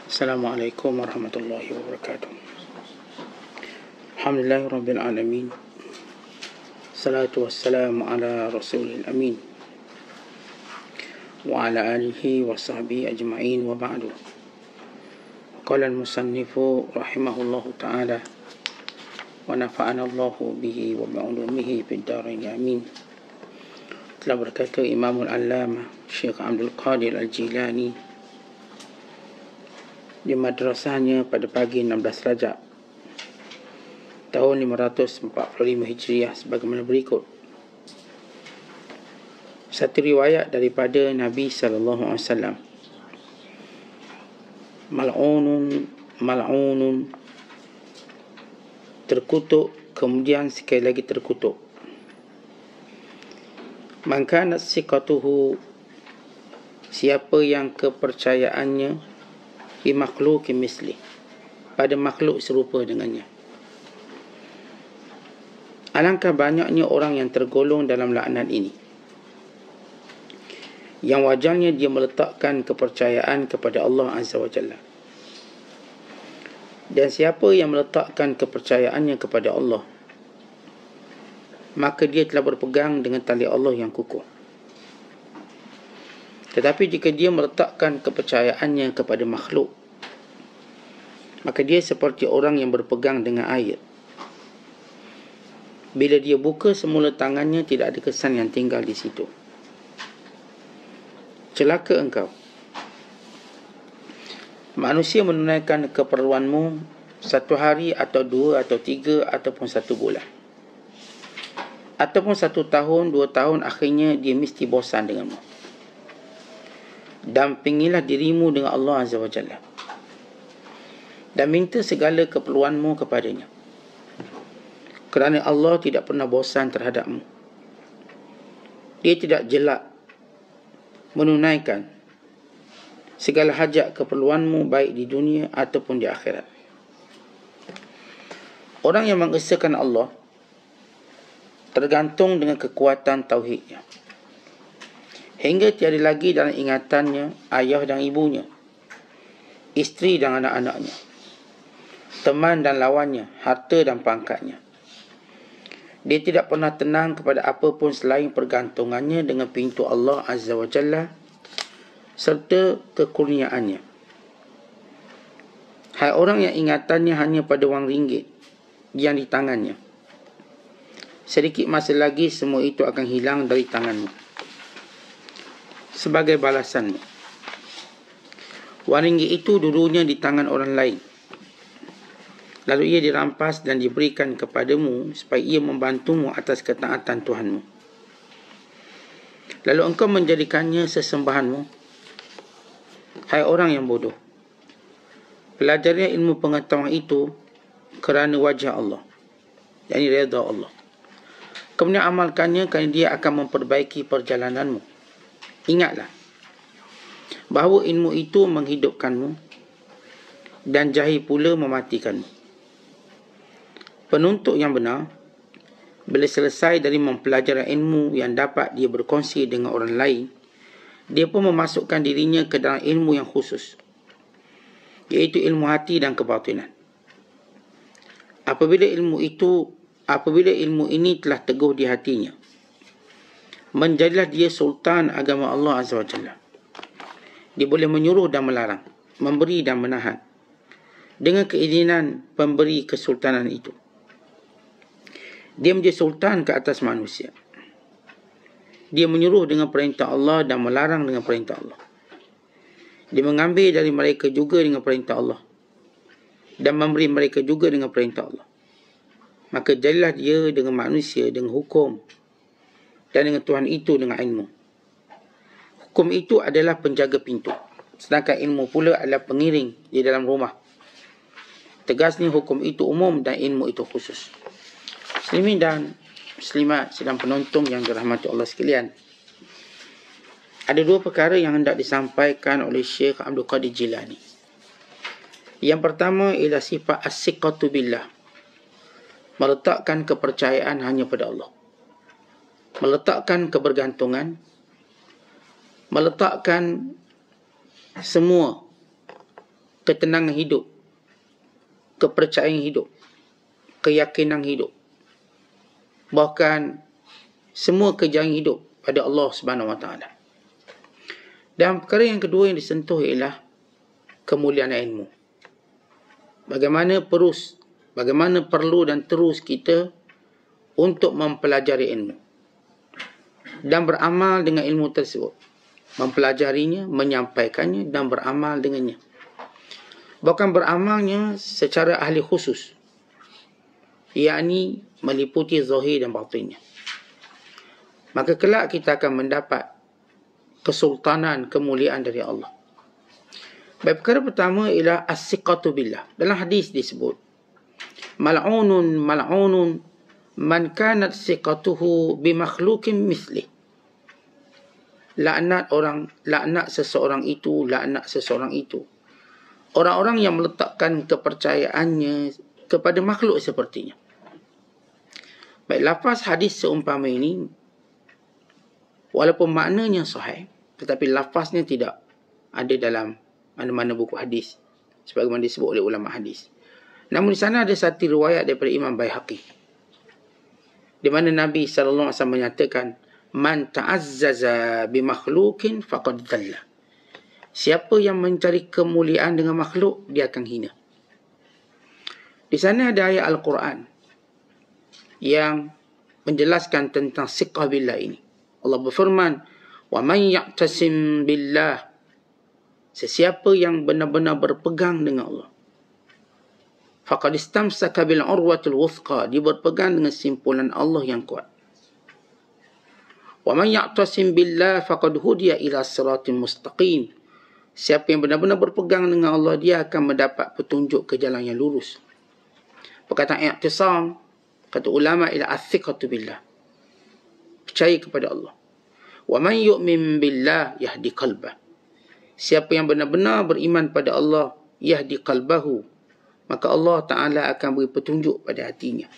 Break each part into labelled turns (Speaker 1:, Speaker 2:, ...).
Speaker 1: Assalamualaikum warahmatullahi wabarakatuh. Alhamdulillahirabbil alamin. Salatu wassalamu ala rasulil amin wa ala alihi wa sahbihi ajma'in wa ba'du. Qala al-musannifu rahimahullahu ta'ala wa nafa'ana Allahu bihi wa bi'ulumihi fid dharain amin. Telah berkata Imamul Allamah Syekh Abdul Qadir Al-Jilani di madrasahnya pada pagi 16 Rajab tahun 545 Hijriah sebagaimana berikut. Satu riwayat daripada Nabi SAW. Mal'unun, terkutuk, kemudian sekali lagi terkutuk. Man kanat siqatuhu, siapa yang kepercayaannya bi makhluqin misli, pada makhluk serupa dengannya. Alangkah banyaknya orang yang tergolong dalam laknat ini, yang wajarnya dia meletakkan kepercayaan kepada Allah Azza wa Jalla. Dan siapa yang meletakkan kepercayaannya kepada Allah, maka dia telah berpegang dengan tali Allah yang kukuh. Tetapi jika dia meletakkan kepercayaannya kepada makhluk, maka dia seperti orang yang berpegang dengan air. Bila dia buka semula tangannya, tidak ada kesan yang tinggal di situ. Celaka engkau. Manusia menunaikan keperluanmu satu hari atau dua atau tiga ataupun satu bulan, ataupun 1 tahun, 2 tahun, akhirnya dia mesti bosan denganmu. Dampingilah dirimu dengan Allah Azza wa Jalla dan minta segala keperluanmu kepadanya, kerana Allah tidak pernah bosan terhadapmu. Dia tidak jelak menunaikan segala hajat keperluanmu, baik di dunia ataupun di akhirat. Orang yang mengesahkan Allah tergantung dengan kekuatan tauhidnya, hingga tiada lagi dalam ingatannya ayah dan ibunya, isteri dan anak-anaknya, teman dan lawannya, harta dan pangkatnya. Dia tidak pernah tenang kepada apapun selain pergantungannya dengan pintu Allah Azza wa Jalla serta kekurniaannya. Hai orang yang ingatannya hanya pada wang ringgit yang di tangannya, sedikit masa lagi semua itu akan hilang dari tanganmu. Sebagai balasanmu, wang ringgit itu dulunya di tangan orang lain, lalu ia dirampas dan diberikan kepadamu supaya ia membantumu atas ketaatan Tuhanmu. Lalu engkau menjadikannya sesembahanmu. Hai orang yang bodoh, pelajarilah ilmu pengetahuan itu kerana wajah Allah, yakni redha Allah. Kemudian amalkannya, kerana dia akan memperbaiki perjalananmu. Ingatlah bahawa ilmu itu menghidupkanmu dan jahil pula mematikanmu. Penuntut yang benar, bila selesai dari mempelajari ilmu yang dapat dia berkongsi dengan orang lain, dia pun memasukkan dirinya ke dalam ilmu yang khusus, iaitu ilmu hati dan kebatinan. Apabila ilmu ini telah teguh di hatinya, menjadilah dia sultan agama Allah Azza wa Jalla. Dia boleh menyuruh dan melarang, memberi dan menahan, dengan keizinan pemberi kesultanan itu. Dia menjadi sultan ke atas manusia. Dia menyuruh dengan perintah Allah dan melarang dengan perintah Allah. Dia mengambil dari mereka juga dengan perintah Allah dan memberi mereka juga dengan perintah Allah. Maka jadilah dia dengan manusia dengan hukum, dan dengan Tuhan itu dengan ilmu. Hukum itu adalah penjaga pintu, sedangkan ilmu pula adalah pengiring di dalam rumah. Tegasnya hukum itu umum dan ilmu itu khusus. Muslimin dan muslimat sedang penonton yang dirahmati Allah sekalian, ada 2 perkara yang hendak disampaikan oleh Syekh Abdul Qadir Jilani. Yang pertama ialah sifat as-siqatu billah, meletakkan kepercayaan hanya pada Allah, meletakkan kebergantungan, meletakkan semua ketenangan hidup, kepercayaan hidup, keyakinan hidup, bahkan semua kejayaan hidup pada Allah Subhanahu Wa Taala. Dan perkara yang kedua yang disentuh ialah kemuliaan ilmu. Bagaimana perlu dan terus kita untuk mempelajari ilmu dan beramal dengan ilmu tersebut, mempelajarinya, menyampaikannya dan beramal dengannya. Bahkan beramalnya secara ahli khusus, yakni meliputi zahir dan batinnya. Maka kelak kita akan mendapat kesultanan, kemuliaan dari Allah. Baik, perkara pertama ialah as-siqatu billah. Dalam hadis disebut, mal'unun man kanat siqatuhu bimakhlukin misli. Laknat seseorang itu. Orang-orang yang meletakkan kepercayaannya kepada makhluk sepertinya. Baik, lafaz hadis seumpama ini, walaupun maknanya sahih, tetapi lafaznya tidak ada dalam mana-mana buku hadis, sebagaimana disebut oleh ulama hadis. Namun di sana ada satu riwayat daripada Imam Baihaqi, di mana Nabi SAW menyatakan, man ta'azzaza bimakhlukin faqad dhalla. Siapa yang mencari kemuliaan dengan makhluk, dia akan hina. Di sana ada ayat Al-Quran yang menjelaskan tentang siqah billah ini. Allah berfirman, wa man ya'tasim billah, sesiapa yang benar-benar berpegang dengan Allah, faqad istamsaka bil urwatil wuthqa, dia berpegang dengan simpulan Allah yang kuat. Wa man ya'tasim billah faqad hudiya ila siratin mustaqim, siapa yang benar-benar berpegang dengan Allah, dia akan mendapat petunjuk ke jalan yang lurus. Perkataan i'tisam, kata ulama, ila as-siqatu billah, percaya kepada Allah. Wa man yu'min billah yahdi qalbah, siapa yang benar-benar beriman pada Allah, yahdi qalbahu, maka Allah Ta'ala akan beri petunjuk pada hatinya.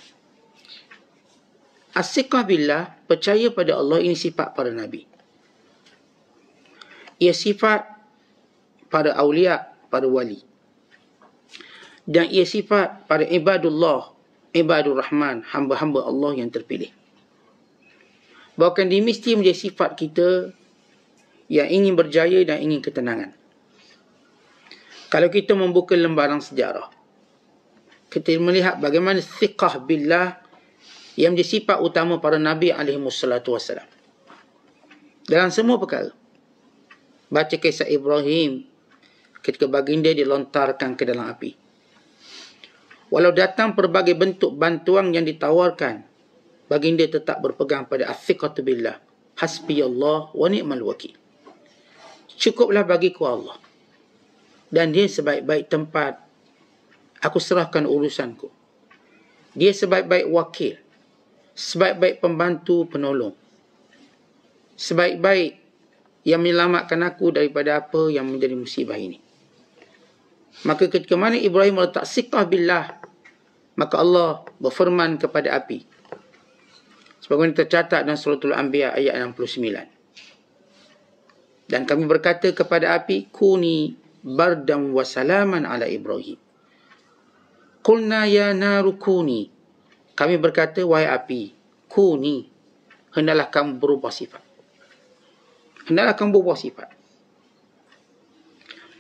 Speaker 1: As-siqah billah, percaya pada Allah, ini sifat para Nabi. Ia sifat para awliya, para wali. Dan ia sifat para ibadullah, ibadur rahman, hamba-hamba Allah yang terpilih. Bahkan dia mesti menjadi sifat kita yang ingin berjaya dan ingin ketenangan. Kalau kita membuka lembaran sejarah, kita melihat bagaimana thiqah billah yang menjadi sifat utama para Nabi alaihissalam. Dalam semua perkara. Baca kisah Ibrahim ketika baginda dilontarkan ke dalam api. Walau datang pelbagai bentuk bantuan yang ditawarkan, baginda tetap berpegang pada as-siqatu billah. Hasbiyallah wa ni'mal wakil. Cukuplah bagiku Allah, dan dia sebaik-baik tempat aku serahkan urusanku. Dia sebaik-baik wakil, sebaik-baik pembantu penolong, sebaik-baik yang menyelamatkan aku daripada apa yang menjadi musibah ini. Maka ketika mana Ibrahim meletak siqah billah, maka Allah berfirman kepada api, sebagaimana tercatat dalam suratul Anbiya ayat 69. Dan kami berkata kepada api, kuni bardan wa salaman ala Ibrahim. Qulna ya naru kuni. Kami berkata, wahai api, kuni, hendaklah kamu berubah sifat. Hendaklah kamu berubah sifat.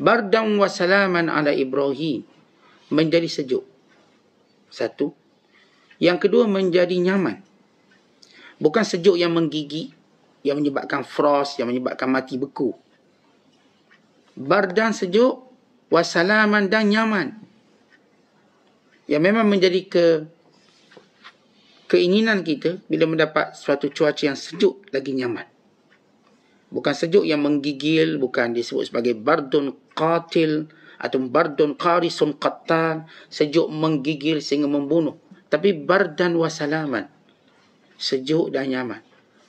Speaker 1: Bardan wa salaman ala Ibrahim, menjadi sejuk. Satu. Yang kedua, menjadi nyaman. Bukan sejuk yang menggigit, yang menyebabkan frost, yang menyebabkan mati beku. Bardan sejuk, wasalaman dan nyaman. Yang memang menjadi keinginan kita bila mendapat suatu cuaca yang sejuk lagi nyaman. Bukan sejuk yang menggigil, bukan disebut sebagai bardun qatil atau bardun qarisun qattal, sejuk menggigil sehingga membunuh. Tapi bardan wasalaman, sejuk dan nyaman.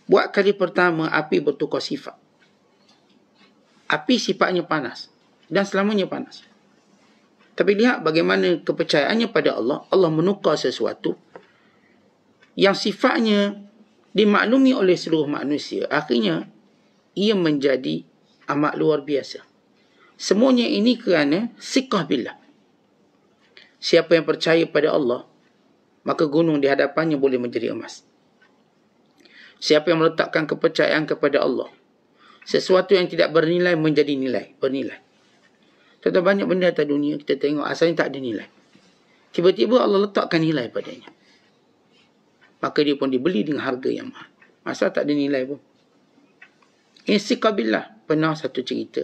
Speaker 1: Buat kali pertama api bertukar sifat. Api sifatnya panas dan selamanya panas. Tapi lihat bagaimana kepercayaannya pada Allah. Allah menukar sesuatu yang sifatnya dimaklumi oleh seluruh manusia. Akhirnya ia menjadi amat luar biasa. Semuanya ini kerana siqah billah. Siapa yang percaya pada Allah, maka gunung di hadapannya boleh menjadi emas. Siapa yang meletakkan kepercayaan kepada Allah, sesuatu yang tidak bernilai menjadi bernilai. Contoh banyak benda atas dunia kita tengok asalnya tak ada nilai. Tiba-tiba Allah letakkan nilai padanya. Maka dia pun dibeli dengan harga yang mahal. Asal tak ada nilai pun. Ini siqah billah. Pernah satu cerita.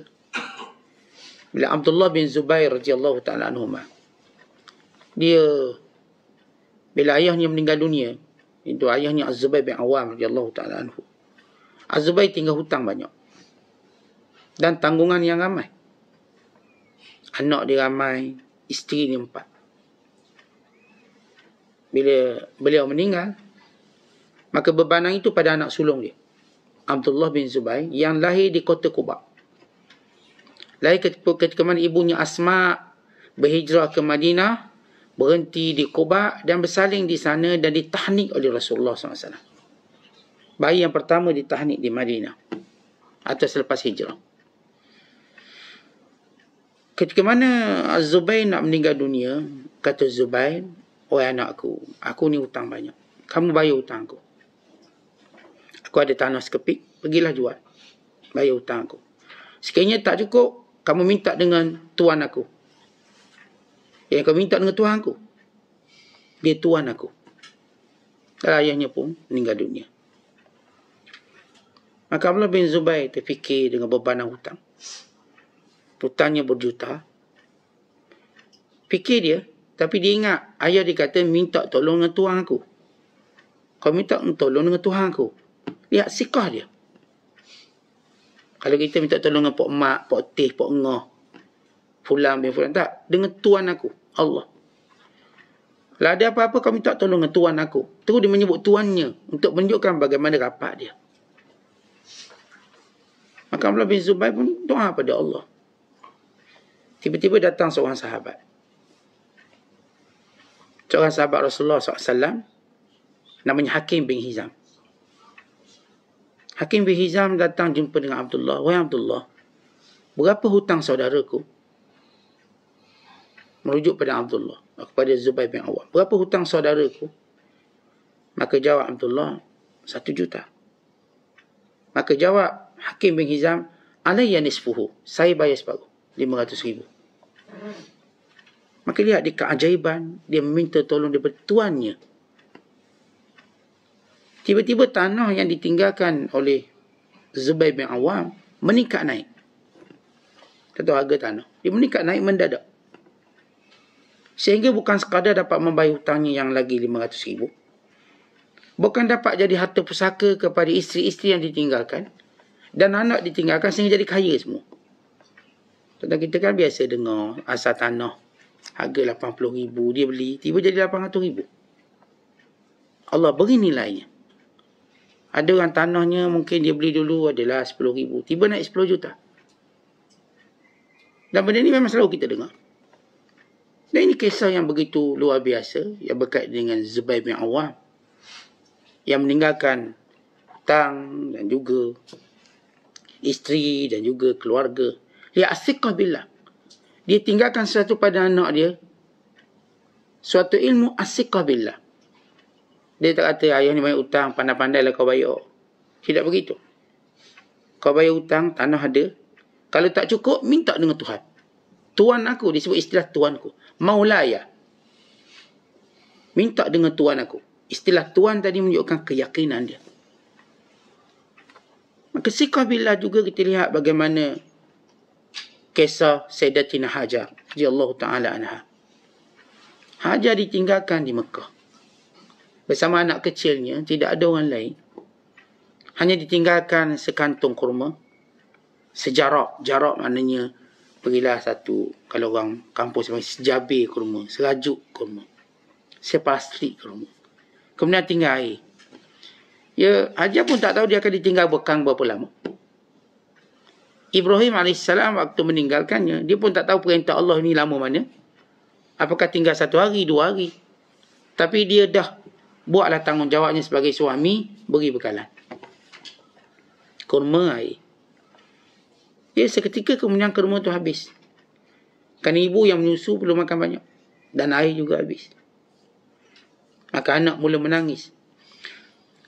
Speaker 1: Bila Abdullah bin Zubair radhiyallahu ta'ala anhumah, dia bila ayahnya meninggal dunia, itu ayahnya Az-Zubair bin Awam radhiyallahu ta'ala anhu. Az-Zubair tinggal hutang banyak dan tanggungan yang ramai. Anak dia ramai, isteri dia 4. Bila beliau meninggal, maka bebanang itu pada anak sulung dia, Abdullah bin Zubair, yang lahir di kota Quba. Lahir ketika mana ibunya Asma berhijrah ke Madinah, berhenti di Quba dan bersalin di sana dan ditahnik oleh Rasulullah SAW. Bayi yang pertama ditahnik di Madinah atau selepas hijrah. Ketika mana Az-Zubair nak meninggal dunia, kata Zubair, "Wahai anakku, aku ni hutang banyak. Kamu bayar hutang aku. Aku ada tanah sekepik, pergilah jual. Bayar hutang aku. Sekiranya tak cukup, kamu minta dengan tuan aku. Yang kau minta dengan tuan aku, dia tuan aku." Dan ayahnya pun meninggal dunia. Maka Abdullah bin Zubair terfikir dengan bebanang hutang. Hutangnya berjuta. Fikir dia, tapi dia ingat ayah dia kata minta tolong dengan tuan aku. Kau minta tolong dengan tuan aku. Lihat siqah dia. Kalau kita minta tolong dengan Pok Mak, Pok Teh, Pok Ngah, Fulan bin Fulan, tak. Dengan tuan aku, Allah. Kalau ada apa-apa kau minta tolong dengan tuan aku. Terus dia menyebut tuannya untuk menunjukkan bagaimana rapat dia. Maka Abdullah bin Zubair pun doa pada Allah. Tiba-tiba datang seorang sahabat. Seorang sahabat Rasulullah SAW, namanya Hakim bin Hizam. Hakim bin Hizam datang jumpa dengan Abdullah. "Wahai Abdullah, berapa hutang saudaraku?" Merujuk pada Abdullah, kepada Zubair bin Awam. "Berapa hutang saudaraku?" Maka jawab Abdullah, 1 juta. Maka jawab Hakim bin Hizam, "Alayya nisfuhu." Saya bayar separuh, 500,000. Maka lihat di keajaiban, dia meminta tolong daripada tuannya. Tiba-tiba tanah yang ditinggalkan oleh Zubair bin Awam meningkat naik. Kita tahu harga tanah. Dia meningkat naik mendadak. Sehingga bukan sekadar dapat membayar hutangnya yang lagi 500,000. Bukan dapat jadi harta pusaka kepada isteri-isteri yang ditinggalkan. Dan anak ditinggalkan sehingga jadi kaya semua. Contoh kita kan biasa dengar asal tanah harga 80,000 dia beli, tiba jadi 800,000. Allah beri nilainya. Ada orang tanahnya mungkin dia beli dulu adalah 10,000, tiba naik 10 juta. Dan benda ni memang selalu kita dengar. Dan ini kisah yang begitu luar biasa yang berkait dengan Zubair bin Awam yang meninggalkan hutang dan juga isteri dan juga keluarga. Dia asiqah billah. Dia tinggalkan sesuatu pada anak dia, suatu ilmu asiqah billah. Dia tak kata ayah ni banyak hutang, pandai-pandailah kau bayar. Tidak begitu. Kau bayar hutang, tanah ada. Kalau tak cukup, minta dengan Tuhan. Tuan aku, disebut istilah tuanku. Maulaya. Minta dengan tuan aku. Istilah tuan tadi menunjukkan keyakinan dia. Maka siqah billah juga kita lihat bagaimana kisah Sayyidatina Hajar radhiyallahu ta'ala anha. Hajar ditinggalkan di Mekah bersama anak kecilnya, tidak ada orang lain. Hanya ditinggalkan sekantung kurma, sejarak. Jarak maknanya pergilah satu, kalau orang kampus sejabir kurma, serajuk kurma, sepastrik kurma. Kemudian tinggal air. Ya, Hajar pun tak tahu dia akan ditinggal bekang berapa lama. Ibrahim AS waktu meninggalkannya, dia pun tak tahu perintah Allah ni lama mana. Apakah tinggal 1 hari, 2 hari. Tapi dia dah buatlah tanggungjawabnya sebagai suami, beri bekalan. Kurma air. Ya, seketika kemudian kurma tu habis. Kan ibu yang menyusu perlu makan banyak. Dan air juga habis. Maka anak mula menangis.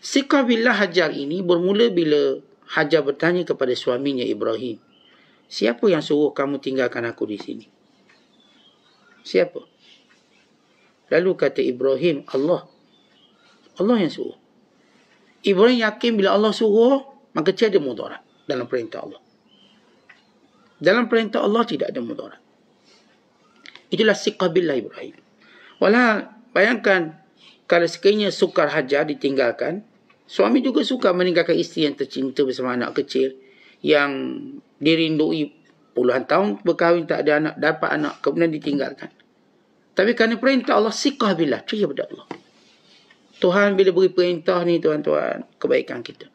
Speaker 1: Siqah billah Hajar ini bermula bila Hajar bertanya kepada suaminya Ibrahim, siapa yang suruh kamu tinggalkan aku di sini? Siapa? Lalu kata Ibrahim, Allah. Allah yang suruh. Ibrahim yakin bila Allah suruh, maka tiada mudarat dalam perintah Allah. Dalam perintah Allah tidak ada mudarat. Itulah siqah billah Ibrahim. Walau bayangkan kalau sekiranya sukar Hajar ditinggalkan, suami juga suka meninggalkan isteri yang tercinta bersama anak kecil yang dirindui puluhan tahun berkahwin tak ada anak, dapat anak kemudian ditinggalkan. Tapi kerana perintah Allah, siqah billah, percaya pada Allah. Tuhan bila beri perintah ni tuan-tuan, kebaikan kita.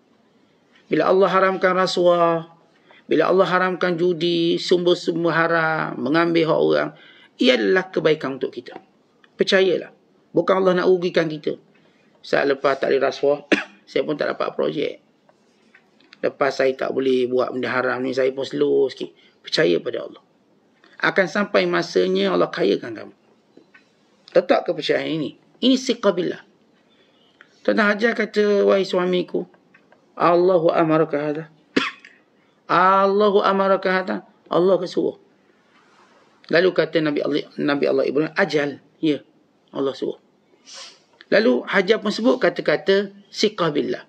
Speaker 1: Bila Allah haramkan rasuah, bila Allah haramkan judi, sumber-sumber haram, mengambil hak orang, ia adalah kebaikan untuk kita. Percayalah. Bukan Allah nak rugikan kita. Saat lepas tak ada rasuah, saya pun tak dapat projek. Lepas saya tak boleh buat benda haram ni, saya pun slow sikit. Percaya pada Allah. Akan sampai masanya Allah kayakan kamu. Letak kepercayaan ini. Ini siqah billah. Tuan-tuan Hajar kata, wahai suamiku, Allahu amaraka hadha. Allahu amaraka hadha. Allah kesuruh. Lalu kata Nabi Allah Ibrahim, ajal. Ya, Allah suruh. Lalu Hajar pun sebut kata-kata siqah billah.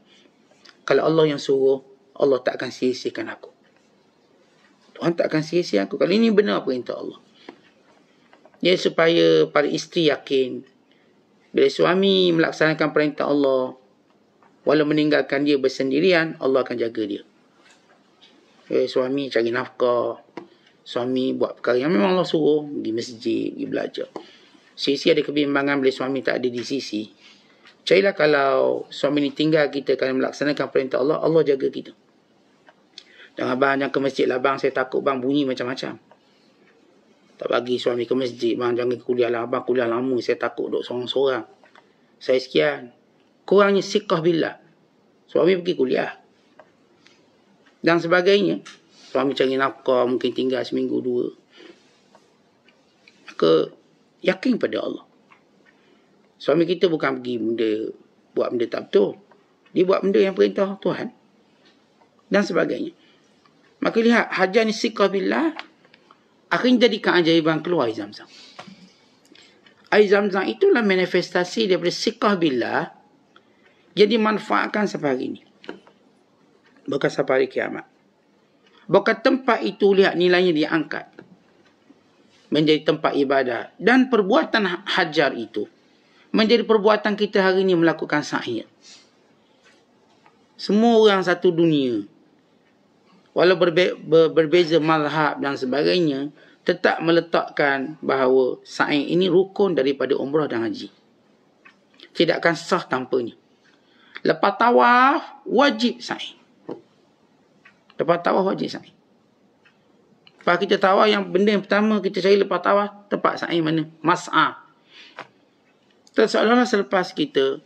Speaker 1: Kalau Allah yang suruh, Allah tak akan sia-siakan aku. Tuhan tak akan sia-siakan aku. Kalau ini benar perintah Allah. Ya, supaya para isteri yakin, bila suami melaksanakan perintah Allah, walau meninggalkan dia bersendirian, Allah akan jaga dia. Suami cari nafkah, suami buat perkara yang memang Allah suruh, pergi masjid, pergi belajar. Sisi ada kebimbangan bila suami tak ada di sisi. Percayalah kalau suami ni tinggal kita kerana melaksanakan perintah Allah, Allah jaga kita. Jangan abang jangan ke masjid lah bang, saya takut bang bunyi macam-macam. Tak bagi suami ke masjid, bang jangan kuliah lah abang, kuliah lama, saya takut duduk sorang-sorang. Saya sekian. Kurangnya siqah billah. Suami pergi kuliah. Dan sebagainya. Suami cari nafkah, mungkin tinggal seminggu dua. Maka yakin pada Allah. Suami kita bukan pergi buat benda tak betul. Dia buat benda yang perintah Tuhan. Dan sebagainya. Maka lihat, Hajar ni siqah billah, akhirnya jadikan ajaiban keluar air Zam-Zam. Air Zam-Zam itulah manifestasi daripada siqah billah yang dimanfaatkan sampai hari ini. Bukan sampai hari kiamat. Bukan tempat itu lihat nilainya diangkat menjadi tempat ibadah. Dan perbuatan Hajar itu menjadi perbuatan kita hari ini melakukan sa'i. Semua orang satu dunia, walau berbeza mazhab dan sebagainya, tetap meletakkan bahawa sa'i ini rukun daripada umrah dan haji. Tidak akan sah tanpanya. Lepas tawaf, wajib sa'i. Lepas tawaf, wajib sa'i. Lepas kita tawaf, yang benda yang pertama kita cari lepas tawaf, tempat sa'i mana? Mas'ah. Seolah-olah selepas kita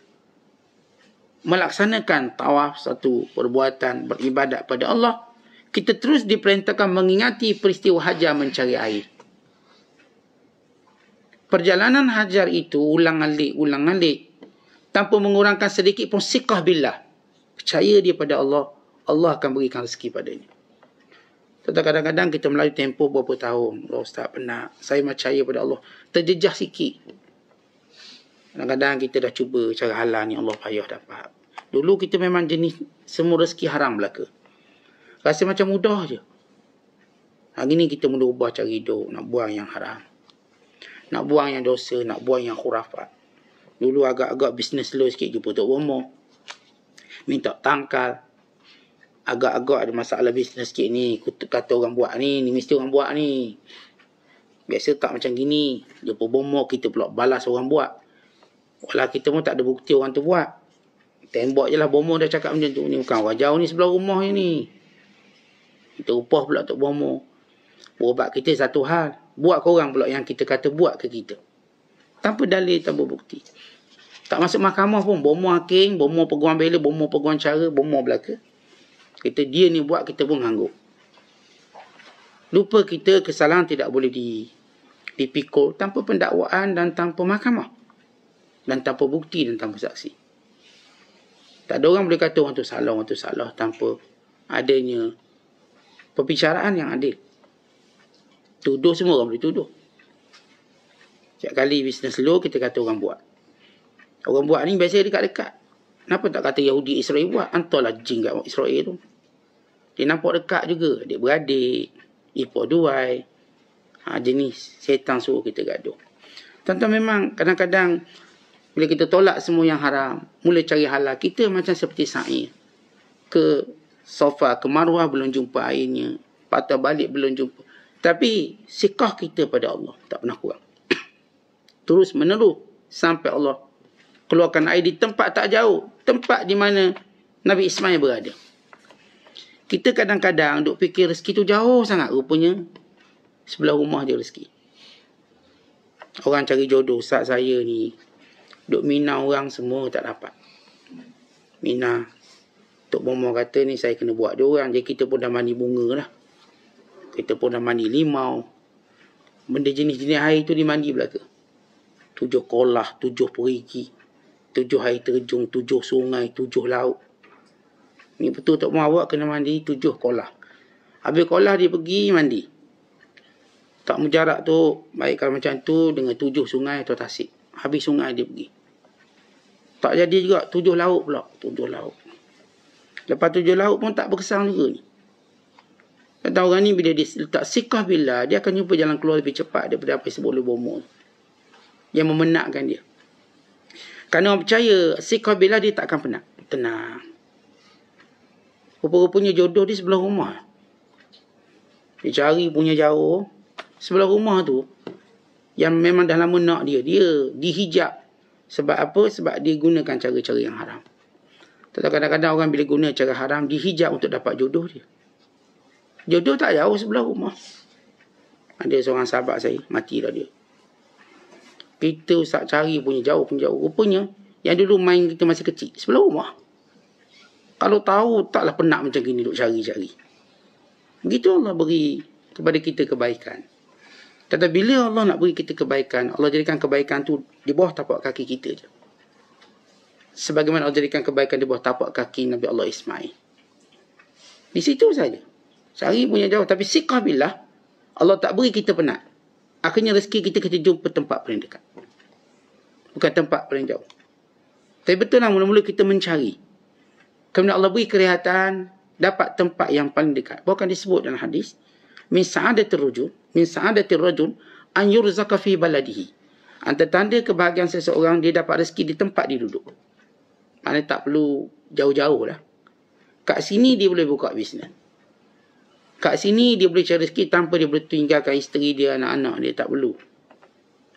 Speaker 1: melaksanakan tawaf, satu perbuatan beribadat pada Allah, kita terus diperintahkan mengingati peristiwa Hajar mencari air. Perjalanan Hajar itu ulang-alik, tanpa mengurangkan sedikit pun siqah billah. Percaya dia pada Allah, Allah akan berikan rezeki padanya. Tetapi kadang-kadang kita melalui tempoh berapa tahun. Allah Ustaz penat, saya percaya pada Allah, terjejah sikit. Kadang-kadang kita dah cuba cara halal ni, Allah payah dapat. Dulu kita memang jenis semua rezeki haram belaka. Rasa macam mudah je. Hari ni kita mula ubah cara hidup, nak buang yang haram, nak buang yang dosa, nak buang yang khurafat. Dulu agak-agak bisnes slow sikit, jumpa Tok Bomo, minta tangkal. Agak-agak ada masalah bisnes sikit ni, kata orang buat ni mesti orang buat ni. Biasa tak macam gini, jumpa Bomo kita pula balas orang buat. Walau kita pun tak ada bukti orang tu buat. Tembok je lah Bomo dah cakap macam tu. Ni bukan orang jauh ni, sebelah rumah ni. Kita upah pula Tok Bomo. Berubat kita satu hal, buat korang pula yang kita kata buat ke kita. Tanpa dalil, tanpa bukti. Tak masuk mahkamah pun, Bomo hakim, Bomo peguam bela, Bomo peguam cara, Bomo belaka. Kita dia ni buat, kita pun ngangguk. Lupa kita kesalahan tidak boleh dipikul tanpa pendakwaan dan tanpa mahkamah. Dan tanpa bukti dan tanpa saksi. Tak ada orang boleh kata orang tu salah tanpa adanya perbicaraan yang adil. Tuduh semua orang boleh tuduh. Setiap kali bisnes slow kita kata orang buat. Orang buat ni biasa dekat-dekat. Kenapa tak kata Yahudi Israel buat? Hantarlah jin kat Israel tu. Dia nampak dekat juga. Dia beradik. Ipar duai. Jenis setan suruh kita gaduh. Tuan-tuan, memang kadang-kadang bila kita tolak semua yang haram, mula cari halal, kita macam seperti sa'i. Ke Safa, ke Marwah belum jumpa airnya. Patah balik belum jumpa. Tapi sikah kita pada Allah tak pernah kurang. Terus menerus sampai Allah keluarkan air di tempat tak jauh. Tempat di mana Nabi Ismail berada. Kita kadang-kadang duk fikir rezeki tu jauh sangat. Rupanya sebelah rumah je rezeki. Orang cari jodoh. Ustaz saya ni duk mina orang semua tak dapat. Mina. Tok Bomo kata ni saya kena buat dia orang. Jadi kita pun dah mandi bunga lah. Kita pun dah mandi limau. Benda jenis-jenis air tu dimandi belaka. 7 kolah, 7 perigi. 7 air terjun, 7 sungai, 7 laut. Ni betul Tok Bomo awak kena mandi 7 kolah. Habis kolah dia pergi mandi. Tak mujarak tu, baik kalau macam tu dengan 7 sungai atau tasik. Habis sungai dia pergi. Tak jadi juga 7 laut pula. 7 laut. Lepas 7 laut pun tak berkesan juga ni. Kata orang ni bila dia letak sikah billah, dia akan jumpa jalan keluar lebih cepat daripada apa yang sebut oleh Bomo. Yang memenatkan dia. Kerana orang percaya sikah billah dia tak akan penat. Tenang. Rupa-rupanya jodoh dia sebelah rumah. Dia cari punya jauh. Sebelah rumah tu, yang memang dah lama nak dia dihijab. Sebab apa? Sebab dia gunakan cara-cara yang haram. Tetapi kadang-kadang orang bila guna cara haram, dihijab untuk dapat jodoh dia. Jodoh tak jauh sebelah rumah. Ada seorang sahabat saya, matilah dia. Kita ustaz cari punya jauh. Rupanya, yang dulu main kita masih kecil, sebelah rumah. Kalau tahu, taklah penat macam gini duk cari-cari. Begitu Allah beri kepada kita kebaikan. Tetapi bila Allah nak beri kita kebaikan, Allah jadikan kebaikan tu di bawah tapak kaki kita je. Sebagaimana Allah jadikan kebaikan di bawah tapak kaki Nabi Allah Ismail. Di situ saja. Cari punya jauh. Tapi sikah billah, Allah tak beri kita penat. Akhirnya rezeki kita jumpa tempat paling dekat. Bukan tempat paling jauh. Tapi betul lah mula-mula kita mencari. Kemudian Allah beri kelihatan dapat tempat yang paling dekat. Bahkan disebut dalam hadis, min sa'adatir rajul an yurzaka fi baladihi. Antara tanda kebahagiaan seseorang, dia dapat rezeki di tempat dia duduk. Maknanya tak perlu jauh-jauh lah. Kat sini dia boleh buka bisnes. Kat sini dia boleh cari rezeki tanpa dia boleh tinggalkan isteri dia, anak-anak dia. Tak perlu.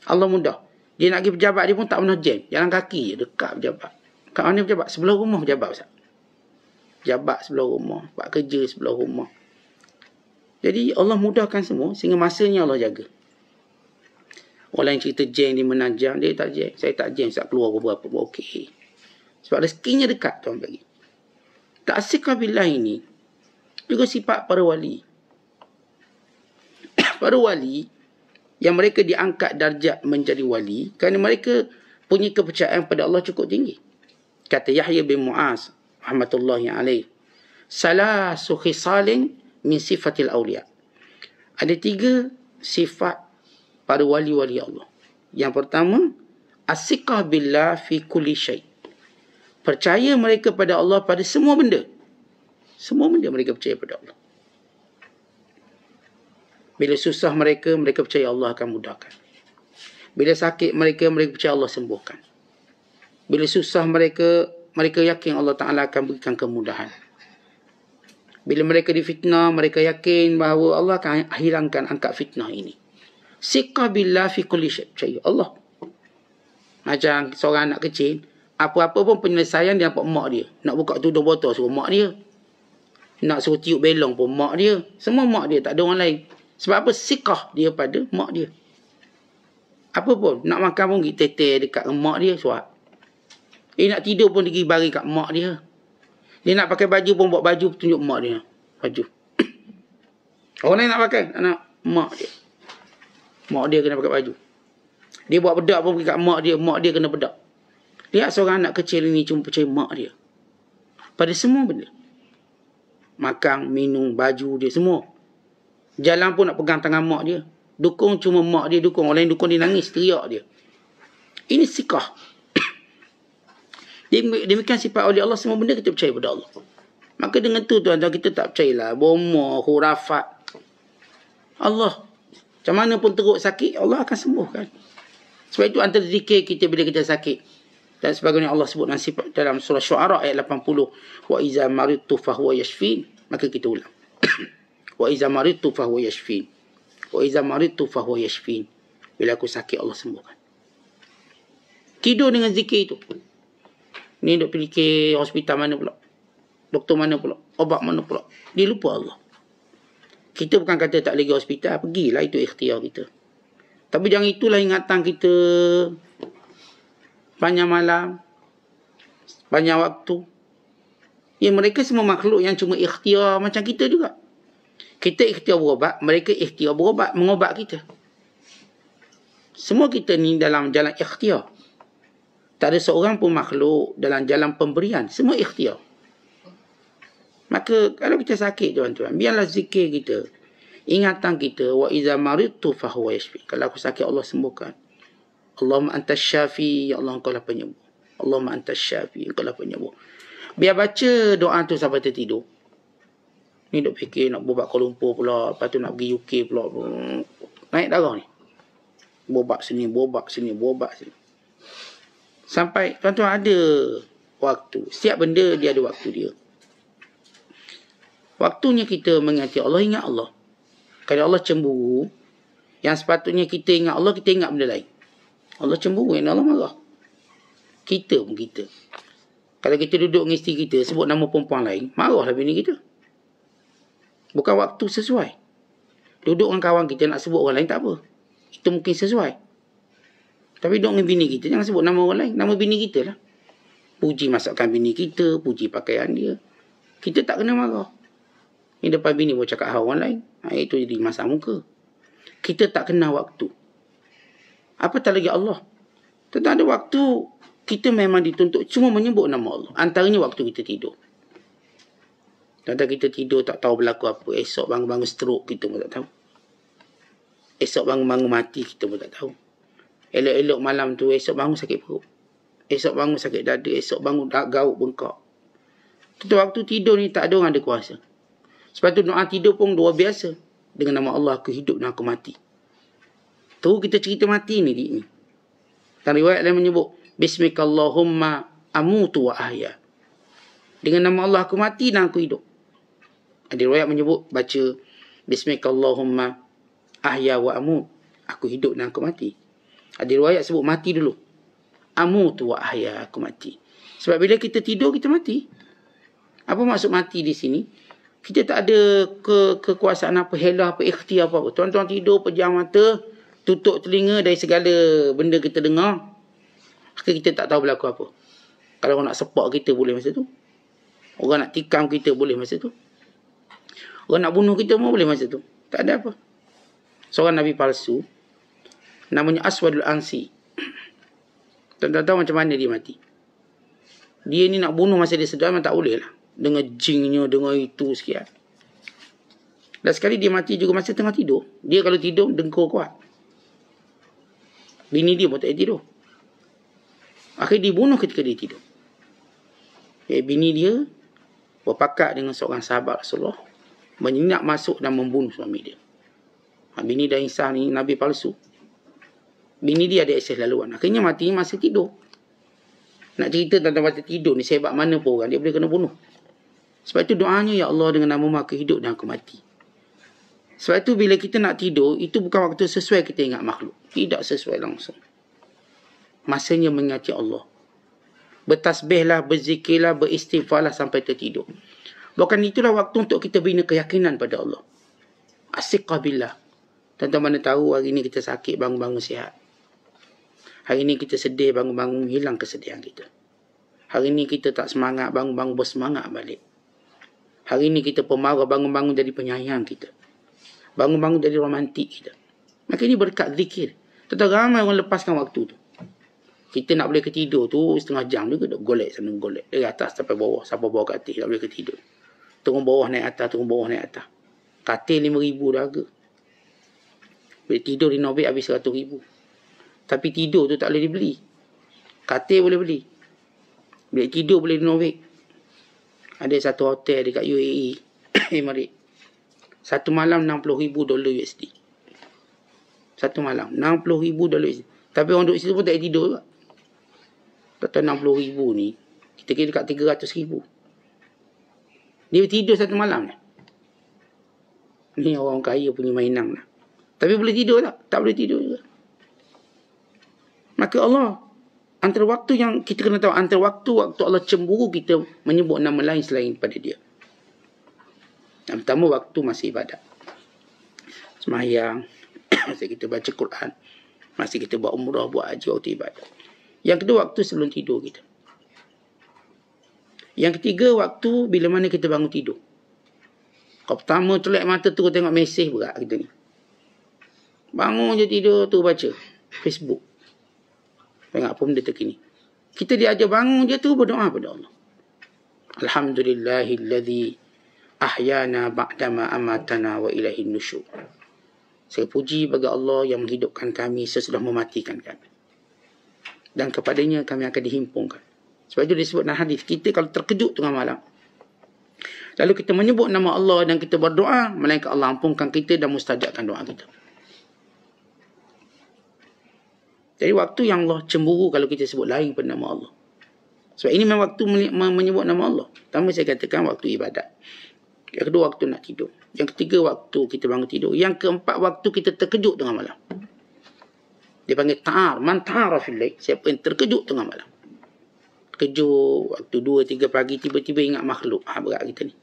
Speaker 1: Allah mudah. Dia nak pergi pejabat, dia pun tak pernah jam. Jalan kaki je, dekat pejabat. Kat mana pejabat? Sebelah rumah pejabat, Ustaz. Pejabat sebelah rumah. Tempat kerja sebelah rumah. Jadi Allah mudahkan semua sehingga masanya Allah jaga. Orang yang cerita jam dia menajam, dia tak jam. Saya tak jam, saya keluar beberapa. Okey. Sebab rezekinya dekat tuan bagi. Ta'sikah billah ini juga sifat para wali. Para wali yang mereka diangkat darjat menjadi wali kerana mereka punya kepercayaan pada Allah cukup tinggi. Kata Yahya bin Mu'az rahmatullahi alaih, salasu khisalin min sifatil awliya. Ada 3 sifat para wali-wali Allah. Yang pertama, as-siqah billah fi kulli syai'. Percaya mereka pada Allah pada semua benda. Semua benda mereka percaya pada Allah. Bila susah mereka percaya Allah akan mudahkan. Bila sakit mereka percaya Allah sembuhkan. Bila susah mereka yakin Allah Ta'ala akan berikan kemudahan. Bila mereka difitnah, mereka yakin bahawa Allah akan hilangkan, angkat fitnah ini. Siqah billah fi kulli syai'. Percaya Allah. Macam seorang anak kecil, apa-apa pun penyelesaian dia dapat mak dia. Nak buka tudung botol suruh mak dia. Nak suruh tiup belong pun mak dia. Semua mak dia, tak ada orang lain. Sebab apa? Siqah dia pada mak dia. Apa pun, nak makan pun pergi tetek dekat mak dia, suap. Nak tidur pun pergi baring kat mak dia. Dia nak pakai baju pun buat baju tunjuk mak dia. Baju. Orang lain nak pakai, anak mak dia. Mak dia kena pakai baju. Dia buat bedak pun pergi kat mak dia kena bedak. Lihat seorang anak kecil ini cuma percaya mak dia. Pada semua benda. Makan, minum, baju dia, semua. Jalan pun nak pegang tangan mak dia. Dukung cuma mak dia dukung. Orang lain dukung dia nangis, teriak dia. Ini sikah. Demikian sifat oleh Allah, semua benda kita percaya pada Allah. Maka dengan tu tuan-tuan, kita tak percayalah bomoh, khurafat. Allah, macam mana pun teruk sakit, Allah akan sembuhkan. Sebab itu antara zikir kita bila kita sakit. Dan sebagainya Allah sebut dalam surah Syu'ara ayat 80. Wa iza maridtu fahuwa yashfin. Maka kita ulang. Wa iza maridtu fahuwa yashfin. Wa iza maridtu fahuwa yashfin. Bila aku sakit, Allah sembuhkan. Tidur dengan zikir itu. Ni duk fikir hospital mana pula. Doktor mana pula. Obat mana pula. Dia lupa Allah. Kita bukan kata tak pergi hospital. Pergilah, itu ikhtiar kita. Tapi jangan itulah ingatan kita. Panjang malam. Banyak waktu. Ya, mereka semua makhluk yang cuma ikhtiar macam kita juga. Kita ikhtiar berobat. Mereka ikhtiar berobat. Mengobat kita. Semua kita ni dalam jalan ikhtiar. Tak ada seorang pun makhluk dalam jalan pemberian. Semua ikhtiar. Maka kalau kita sakit tuan-tuan, biarlah zikir kita. Ingatan kita. Wa iza maridtu fahuwa yashfi. Kalau aku sakit, Allah sembuhkan. Allahumma antas syafi. Ya Allah, engkau lah penyembuh. Allahumma antas syafi. Engkau lah penyembuh. Biar baca doa tu sampai tertidur. Ni duk fikir nak bobat Kuala Lumpur pula. Lepas tu nak pergi UK pula. Naik darah ni. Bobat sini, bobat sini, bobat sini. Sampai tuan-tuan ada waktu. Setiap benda dia ada waktu dia. Waktunya kita mengingati Allah, ingat Allah. Kalau Allah cemburu, yang sepatutnya kita ingat Allah, kita ingat benda lain. Allah cemburu, yang Allah marah. Kita pun kita. Kalau kita duduk dengan isteri kita, sebut nama perempuan lain, marahlah bini kita. Bukan waktu sesuai. Duduk dengan kawan kita, nak sebut orang lain, tak apa. Itu mungkin sesuai. Tapi duduk dengan bini kita, jangan sebut nama orang lain. Nama bini kita lah. Puji masakan bini kita, puji pakaian dia. Kita tak kena marah. Ni depan bini pun cakap hal orang lain. Itu jadi masak muka. Kita tak kena waktu. Apa tak lagi Allah. Tentang ada waktu, kita memang dituntut cuma menyebut nama Allah. Antaranya waktu kita tidur. Tentang kita tidur tak tahu berlaku apa. Esok bangun-bangun stroke, kita pun tak tahu. Esok bangun-bangun mati, kita pun tak tahu. Elok-elok malam tu, esok bangun sakit perut. Esok bangun sakit dada. Esok bangun gaut bengkak. Tentang waktu tidur ni tak ada orang ada kuasa. Sebab tu doa tidur pun luar biasa. Dengan nama Allah, aku hidup dan aku mati. Terus kita cerita mati ni. Dan riwayat lain menyebut, Bismikallahumma amutu wa ahya. Dengan nama Allah, aku mati dan aku hidup. Ada riwayat menyebut, baca, Bismikallahumma ahya wa amut. Aku hidup dan aku mati. Ada riwayat sebut mati dulu. Amutu wa ahya, aku mati. Sebab bila kita tidur, kita mati. Apa maksud mati di sini? Kita tak ada kekuasaan apa, helah apa, ikhtiar apa. Tuan-tuan tidur, pejam mata, tutup telinga dari segala benda kita dengar. Kita tak tahu berlaku apa. Kalau orang nak sepak kita, boleh masa tu. Orang nak tikam kita, boleh masa tu. Orang nak bunuh kita pun boleh masa tu. Tak ada apa. Seorang Nabi palsu, namanya Aswadul Ansi. Tuan-tuan tahu macam mana dia mati. Dia ni nak bunuh masa dia sedar, memang tak boleh lah. Dengan jinnya, dengan itu sekian. Dan sekali dia mati juga masa tengah tidur. Dia kalau tidur, dengkur kuat. Bini dia pun tak tidur. Akhirnya dia bunuh ketika dia tidur. Bini dia berpakat dengan seorang sahabat Rasulullah, menyenak masuk dan membunuh suami dia. Bini dah insaf ni, Nabi palsu. Bini dia ada akses laluan. Akhirnya mati masa tidur. Nak cerita tentang masa tidur ni, sehebat mana pun orang, dia boleh kena bunuh. Sebab itu doanya, Ya Allah, dengan nama aku hidup dan aku mati. Sebab itu bila kita nak tidur, itu bukan waktu sesuai kita ingat makhluk. Tidak sesuai langsung. Masanya mengingati Allah. Bertasbihlah, berzikirlah, beristighfarlah sampai tertidur. Bukan itulah waktu untuk kita bina keyakinan pada Allah. Asiqah billah. Tuan-tuan mana tahu hari ini kita sakit, bangun-bangun sihat. Hari ini kita sedih, bangun-bangun hilang kesedihan kita. Hari ini kita tak semangat, bangun-bangun bersemangat balik. Hari ini kita pemarah, bangun-bangun jadi penyayang kita. Bangun-bangun jadi romantik kita. Maka ini berkat zikir. Tetapi ramai orang lepaskan waktu tu. Kita nak boleh ketidur tu setengah jam juga dah golek sana golek. Dari atas sampai bawah, sampai bawah katil tak boleh ketidur. Turun bawah naik atas, turun bawah naik atas. Katil 5,000 dah harga. Boleh tidur renovate habis 100,000. Tapi tidur tu tak boleh dibeli. Katil boleh beli. Boleh tidur boleh renovate. Ada satu hotel dekat UAE, Emirates. Satu malam $60,000 USD. Satu malam $60,000 USD. Tapi orang duduk situ pun tak boleh tidur juga. Tak tahu 60,000 ni, kita kira dekat 300,000. Dia tidur satu malam ni. Ni orang kaya punya mainan lah. Tapi boleh tidur tak? Tak boleh tidur juga. Maka Allah, antara waktu yang kita kena tahu, antara waktu Allah cemburu kita menyebut nama lain selain pada dia. Yang pertama, waktu masih ibadat. Semayang, masa kita baca Quran, masa kita buat umrah, buat haji, waktu ibadat. Yang kedua, waktu sebelum tidur kita. Yang ketiga, waktu bila mana kita bangun tidur. Kau pertama telak mata tu tengok mesej berat kita ni. Bangun je tidur tu baca Facebook. Tengok apa benda terkini. Kita diajar bangun je tu berdoa pada Allah. Alhamdulillahilladzi ahyana ba'dama amatana wa ilaihin nusyur. Saya puji bagi Allah yang menghidupkan kami sesudah mematikan kami. Dan kepadanya kami akan dihimpunkan. Sebab itu disebut dalam hadis, kita kalau terkejut tengah malam, lalu kita menyebut nama Allah dan kita berdoa, malaikat Allah ampunkan kita dan mustajabkan doa kita. Jadi waktu yang Allah cemburu kalau kita sebut lain pada nama Allah. Sebab ini memang waktu menyebut nama Allah. Pertama saya katakan waktu ibadat. Yang kedua waktu nak tidur. Yang ketiga waktu kita bangun tidur. Yang keempat waktu kita terkejut tengah malam. Dia panggil ta'ar. Man ta'ara fil lail. Siapa yang terkejut tengah malam. Terkejut waktu 2-3 pagi tiba-tiba ingat makhluk. Berat kita ni.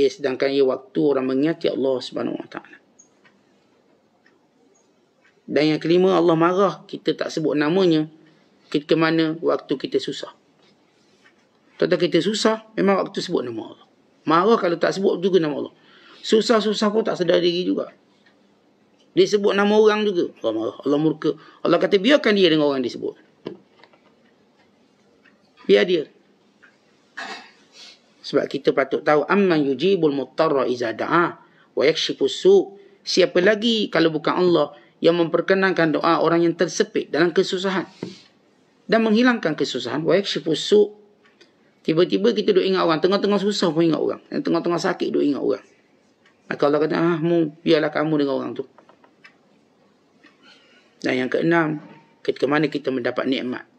Speaker 1: Sedangkan ia waktu orang mengingati Allah Subhanahu Wa Taala. Dan yang kelima, Allah marah kita tak sebut namanya. Kita ke mana waktu kita susah. Tentang kita susah, memang waktu sebut nama Allah. Marah kalau tak sebut juga nama Allah. Susah-susah pun tak sedar diri juga. Dia sebut nama orang juga. Allah marah, Allah murka. Allah kata biarkan dia dengan orang disebut. Biar dia. Sebab kita patut tahu, amman yujibul muttarra iza da'a wa yakshifus su'. Siapa lagi kalau bukan Allah yang memperkenankan doa orang yang tersepit dalam kesusahan dan menghilangkan kesusahan. Wa yakshifus su'. Tiba-tiba kita duk ingat orang, tengah-tengah susah pun ingat orang, tengah-tengah sakit duk ingat orang. Maka Allah kata, biarlah kamu dengan orang tu. Dan yang keenam, ketika mana kita mendapat nikmat,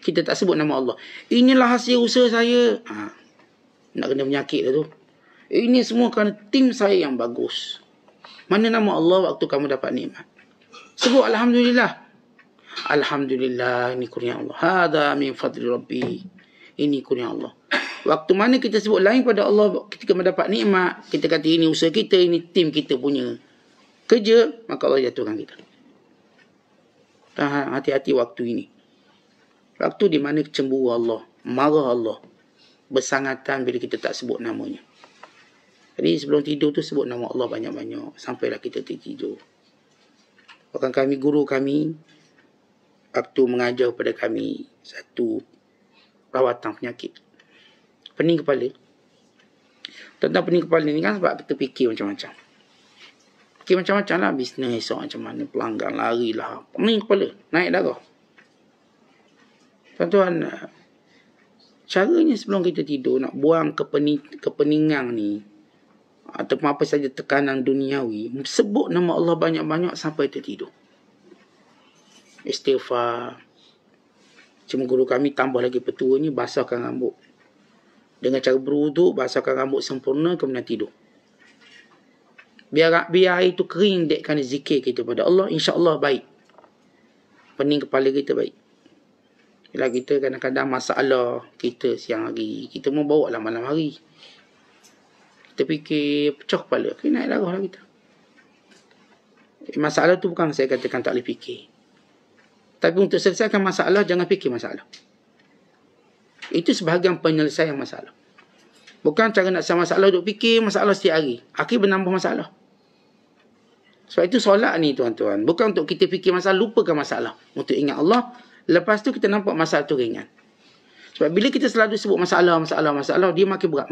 Speaker 1: kita tak sebut nama Allah. Inilah hasil usaha saya. Nak kena penyakit dah tu. Ini semua kerana tim saya yang bagus. Mana nama Allah waktu kamu dapat nikmat? Sebut Alhamdulillah. Alhamdulillah, ini kurnia Allah. Hadha min fadli Rabbi. Ini kurnia Allah. Waktu mana kita sebut lain pada Allah ketika mendapat nikmat, kita kata ini usaha kita, ini tim kita punya kerja, maka Allah jatuhkan kita. Hati-hati waktu ini. Waktu di mana cemburu Allah, marah Allah, bersangatan bila kita tak sebut namanya. Jadi sebelum tidur tu sebut nama Allah banyak-banyak sampailah kita tertidur. Bahkan guru kami waktu mengajar kepada kami satu rawatan penyakit pening kepala. Tentang pening kepala ni kan sebab kita fikir macam-macam. Fikir macam-macam lah, bisnes esok macam mana, pelanggan larilah, pening kepala, naik darah. Tuan-tuan, caranya sebelum kita tidur nak buang kepeningan ni ataupun apa saja tekanan duniawi, sebut nama Allah banyak-banyak sampai tertidur. Istighfar. Cuma guru kami tambah lagi petuanya, basahkan rambut. Dengan cara berwuduk, basahkan rambut sempurna, kemudian tidur. Biar air itu kering, dekkan zikir kita pada Allah, insya-Allah baik. Pening kepala kita baik. Bila kita kadang-kadang masalah kita siang hari, kita mau bawa lah malam hari. Kita fikir, pecah kepala, naik darah lah kita. Masalah tu bukan saya katakan tak boleh fikir. Tapi untuk selesaikan masalah, jangan fikir masalah. Itu sebahagian penyelesaian masalah. Bukan cara nak selesai masalah duk fikir masalah setiap hari. Akhir menambah masalah. Sebab itu solat ni tuan-tuan, bukan untuk kita fikir masalah, lupakan masalah. Untuk ingat Allah, lepas tu kita nampak masalah tu ringan. Sebab bila kita selalu sebut masalah, dia makin berat.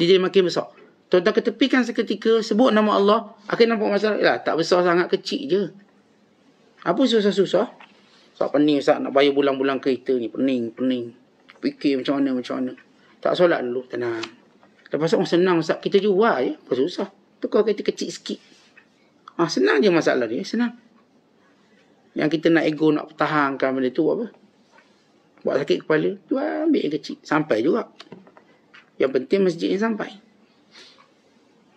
Speaker 1: Dia jadi makin besar. Tuan-tuan ketepikan seketika, sebut nama Allah, akhir nampak masalah, tak besar sangat, kecil je. Apa susah-susah? Sebab pening Ustaz, nak bayar bulan-bulan kereta ni, pening. Fikir macam mana. Tak solat dulu, tenang. Lepas tu senang Ustaz, kita jual je, apa susah. Tukar kereta kecil sikit. Senang je masalah dia, senang. Yang kita nak ego, nak pertahankan benda tu, buat apa? Buat sakit kepala, jual, ambil yang kecil. Sampai juga. Yang penting masjid yang sampai.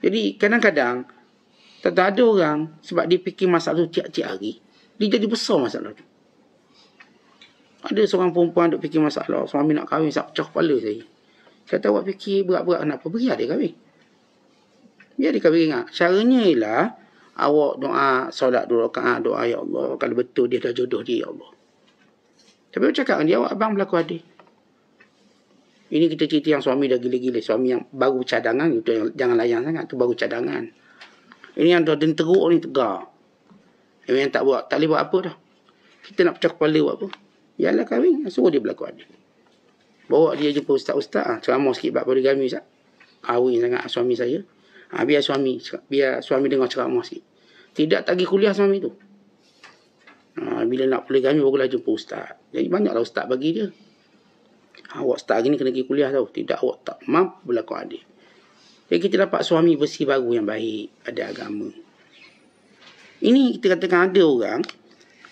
Speaker 1: Jadi kadang-kadang, tak ada orang, sebab dia fikir masalah tu tiap-tiap hari, dia jadi besar masalah tu. Ada seorang perempuan duk fikir masalah, suami nak kahwin, pecah kepala saya. Kata awak fikir berat-berat kenapa? Biar dia kahwin. Biar dia kahwin ingat. Caranya ialah, awak doa, solat 2 rakaat, doa, ya Allah, kalau betul dia dah jodoh dia, ya Allah. Tapi awak cakap dengan dia, awak abang berlaku adik. Ini kita cerita yang suami dah gila-gila. Suami yang baru cadangan, itu yang jangan layan sangat, tu baru cadangan. Ini yang dah teruk ni tegar. Yang tak boleh buat apa dah. Kita nak pecah kepala buat apa? Yalah kahwin, suruh dia berlaku adik. Bawa dia jumpa ustaz-ustaz, ceramah sikit bab poligami Ustaz. Kahwin sangat suami saya. Biar suami dengar ceramah sikit. Tidak tak pergi kuliah suami tu. Bila nak poligami barulah jumpa ustaz. Jadi banyaklah ustaz bagi dia. Awak ustaz gini kena pergi kuliah tau. Tidak, awak tak mampu berlaku adil. Jadi kita dapat suami bersih baru yang baik, ada agama. Ini kita katakan ada orang,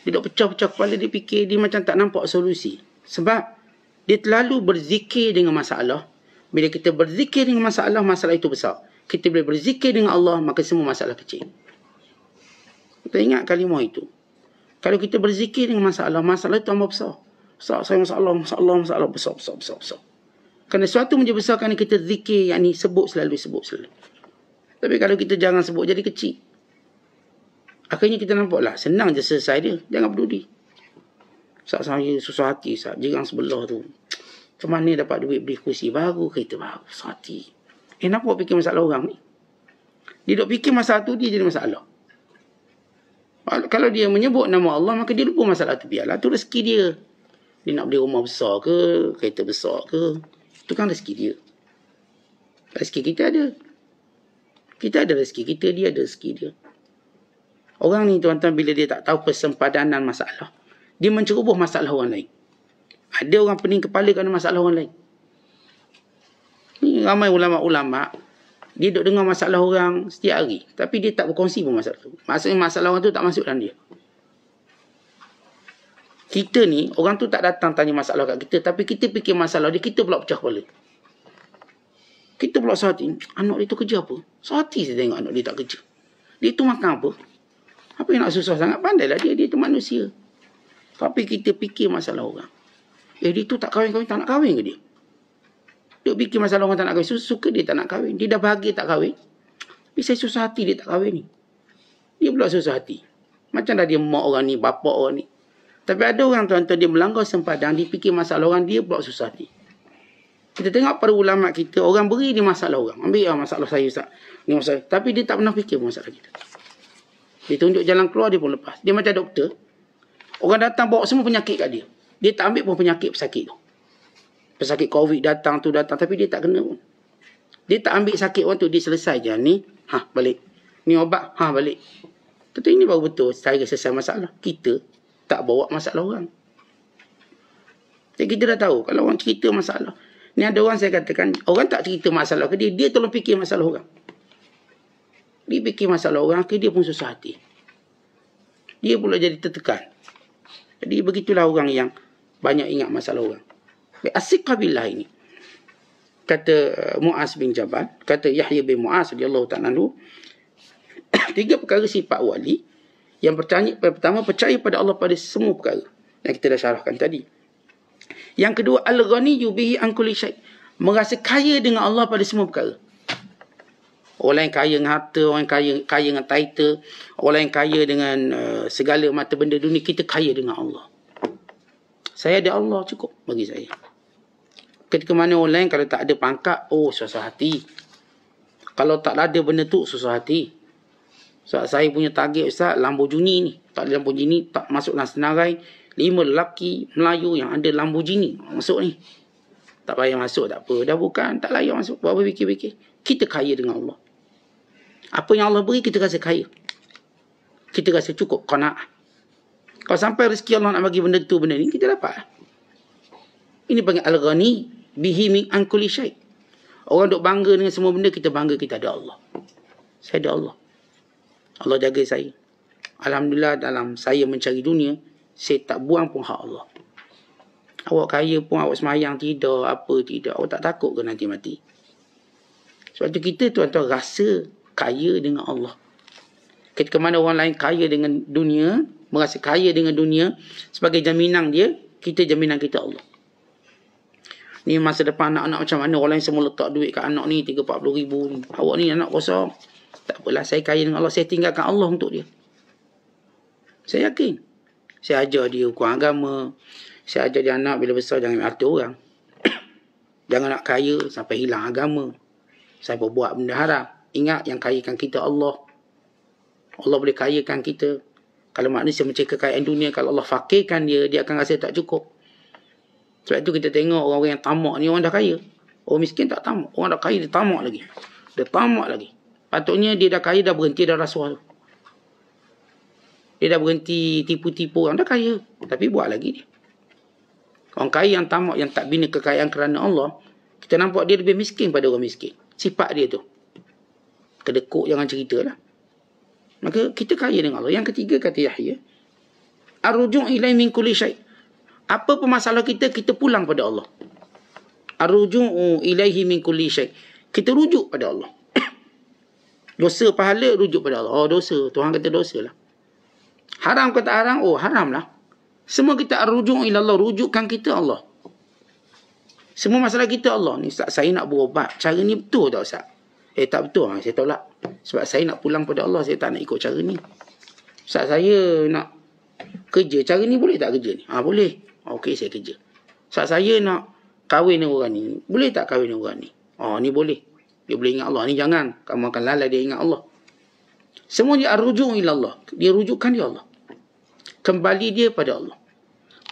Speaker 1: dia duk pecah-pecah kepala, dia fikir, dia macam tak nampak solusi. Sebab dia terlalu berzikir dengan masalah. Bila kita berzikir dengan masalah, masalah itu besar. Kita boleh berzikir dengan Allah, maka semua masalah kecil. Kita ingat kalimah itu. Kalau kita berzikir dengan masalah itu tambah besar. Saya masalah besar. Kerana sesuatu menjadi besar kerana kita zikir, yang ni sebut selalu. Tapi kalau kita jangan sebut, jadi kecil. Akhirnya kita nampaklah, senang je selesai dia. Jangan peduli. Saya susah hati, jirang sebelah tu. Macam mana dapat duit beli kursi baru, kereta baru, susah hati. Nampak fikir masalah orang ni. Dia duk fikir masalah tu, dia jadi masalah. Kalau dia menyebut nama Allah, maka dia lupa masalah tu. Biarlah, tu rezeki dia. Dia nak beli rumah besar ke, kereta besar ke. Itu kan rezeki dia. Rezeki kita ada. Kita ada rezeki kita, dia ada rezeki dia. Orang ni tuan-tuan, bila dia tak tahu persempadanan masalah, dia menceroboh masalah orang lain. Ada orang pening kepala kerana masalah orang lain. Ni ramai ulama-ulama, dia duduk dengar masalah orang setiap hari, tapi dia tak berkongsi pun masalah tu. Maksudnya masalah orang tu tak masuk dalam dia. Kita ni, orang tu tak datang tanya masalah kat kita, tapi kita fikir masalah dia, kita pula pecah kepala. Kita pula sehati, anak dia tu kerja apa? Sehati saya tengok anak dia tak kerja. Dia tu makan apa? Apa yang nak susah sangat? Pandailah dia tu manusia. Tapi kita fikir masalah orang. Dia tu tak kahwin, tak nak kahwin ke dia? Dia fikir masalah orang tak nak kahwin. Suka dia tak nak kahwin. Dia dah bahagia tak kahwin. Tapi saya susah hati dia tak kahwin ni. Dia pula susah hati. Macam dah dia mak orang ni, bapak orang ni. Tapi ada orang tuan-tuan, dia melanggar sempadan, dia fikir masalah orang, dia pula susah hati. Kita tengok para ulama kita, orang beri dia masalah orang. Ambil masalah saya Ustaz. Ni masalah. Tapi dia tak pernah fikir masalah kita. Dia tunjuk jalan keluar, dia pun lepas. Dia macam doktor. Orang datang bawa semua penyakit kat dia. Dia tak ambil pun penyakit pesakit tu. Pesakit COVID datang, tapi dia tak kena pun. Dia tak ambil sakit orang tu, dia selesai je. Ni, balik. Ni obat, balik. Tentu ini baru betul cara selesai masalah. Kita tak bawa masalah orang. Jadi kita dah tahu, kalau orang cerita masalah. Ni ada orang saya katakan, orang tak cerita masalah ke dia, dia tolong fikir masalah orang. Dia fikir masalah orang ke dia pun susah hati. Dia pula jadi tertekan. Jadi begitulah orang yang banyak ingat masalah orang. Asyik billah ini. Kata Muaz bin Jabal, kata Yahya bin Muaz radhiyallahu ta'ala anhu, 3 perkara sifat wali. Yang pertama, percaya pada Allah pada semua perkara. Yang kita dah syarahkan tadi. Yang kedua, al-ghaniyyu bihi an kulli syai'. Merasa kaya dengan Allah pada semua perkara. Orang yang kaya dengan harta, orang yang kaya dengan title, orang yang kaya dengan segala mata benda dunia, kita kaya dengan Allah. Saya ada Allah, cukup bagi saya. Ketika mana orang lain kalau tak ada pangkat, oh susah hati. Kalau tak ada benda tu, susah hati. Sebab saya punya target Ustaz, Lamborghini ni. Tak ada Lamborghini, tak masuk dalam senarai. 5 lelaki Melayu yang ada Lamborghini masuk ni. Tak payah masuk, tak apa. Dah bukan, tak layak masuk. Buat apa fikir-fikir. Kita kaya dengan Allah. Apa yang Allah beri, kita rasa kaya. Kita rasa cukup, qanaah. Kalau sampai rezeki Allah nak bagi benda tu, benda ni, kita dapat. Ini panggil al-ghani bihi min an kulli syai'. Orang duk bangga dengan semua benda, kita bangga kita ada Allah. Saya ada Allah. Allah jaga saya. Alhamdulillah dalam saya mencari dunia, saya tak buang pun hak Allah. Awak kaya pun awak semayang tidak, apa tidak. Awak tak takut ke nanti mati? Sebab tu kita tuan-tuan rasa kaya dengan Allah. Ketika mana orang lain kaya dengan dunia, merasa kaya dengan dunia, sebagai jaminan dia, kita jaminan kita Allah. Ni masa depan anak-anak macam mana, orang lain semua letak duit kat anak ni 30-40 ribu ni. Awak ni anak kosong. Tak apalah, saya kaya dengan Allah, saya tinggalkan Allah untuk dia. Saya yakin. Saya ajar dia hukum agama. Saya ajar dia anak bila besar jangan atur orang. Jangan nak kaya sampai hilang agama. Saya buat benda haram. Ingat yang kayakan kita Allah. Allah boleh kayakan kita. Kalau manusia mencari kekayaan dunia, kalau Allah fakirkan dia, dia akan rasa tak cukup. Sebab itu kita tengok orang-orang yang tamak ni, orang dah kaya. Orang miskin tak tamak. Orang dah kaya, dia tamak lagi. Dia tamak lagi. Patutnya dia dah kaya, dah berhenti dah rasuah tu. Dia dah berhenti tipu-tipu orang, dah kaya. Tapi buat lagi dia. Orang kaya yang tamak, yang tak bina kekayaan kerana Allah, kita nampak dia lebih miskin pada orang miskin. Sifat dia tu. Kedekut jangan ceritalah. Maka kita kaya dengan Allah. Yang ketiga kata Yahya, ar-ruju' ilai min kulli syai'. Apa pun masalah kita, kita pulang pada Allah. Ar-ruju'u ilaihi min kulli syai'. Kita rujuk pada Allah. Dosa pahala, rujuk pada Allah. Oh dosa, Tuhan kata dosa lah. Haram kata haram, oh haram lah. Semua kita ar-ruju' ila Allah, rujukkan kita Allah. Semua masalah kita Allah. Ni Ustaz, saya nak berubat. Cara ni betul tak Ustaz? Tak betul, saya tolak. Sebab saya nak pulang pada Allah, saya tak nak ikut cara ni. Ustaz, saya nak kerja, cara ni boleh tak kerja ni? Boleh. Okey, saya kerja. Ustaz, saya nak kahwin dengan orang ni. Boleh tak kahwin dengan orang ni? Ni boleh. Dia boleh ingat Allah. Ni jangan. Kamu akan lalai dia ingat Allah. Semua dia ar-ruju' ila Allah. Dia rujukkan dia Allah. Kembali dia pada Allah.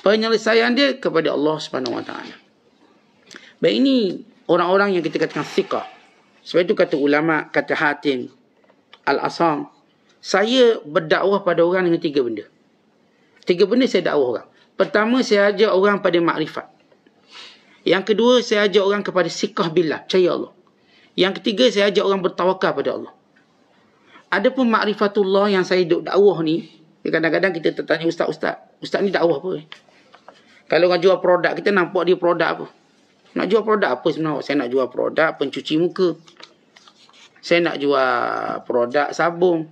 Speaker 1: Penyelesaian dia kepada Allah Subhanahu Wa Taala. Baik, ini orang-orang yang kita katakan thiqah. Sebab itu kata ulama, kata Hatim Al-Asam, saya berdakwah pada orang dengan 3 benda. 3 benda saya dakwah orang. Pertama, saya ajak orang pada makrifat. Yang kedua, saya ajak orang kepada siqah billah, percaya Allah. Yang ketiga, saya ajak orang bertawakal pada Allah. Adapun makrifatullah yang saya duk dakwah ni, kadang-kadang kita tertanya Ustaz ni dakwah apa? Kalau orang jual produk, kita nampak dia produk apa? Nak jual produk apa sebenarnya? Saya nak jual produk pencuci muka. Saya nak jual produk sabun.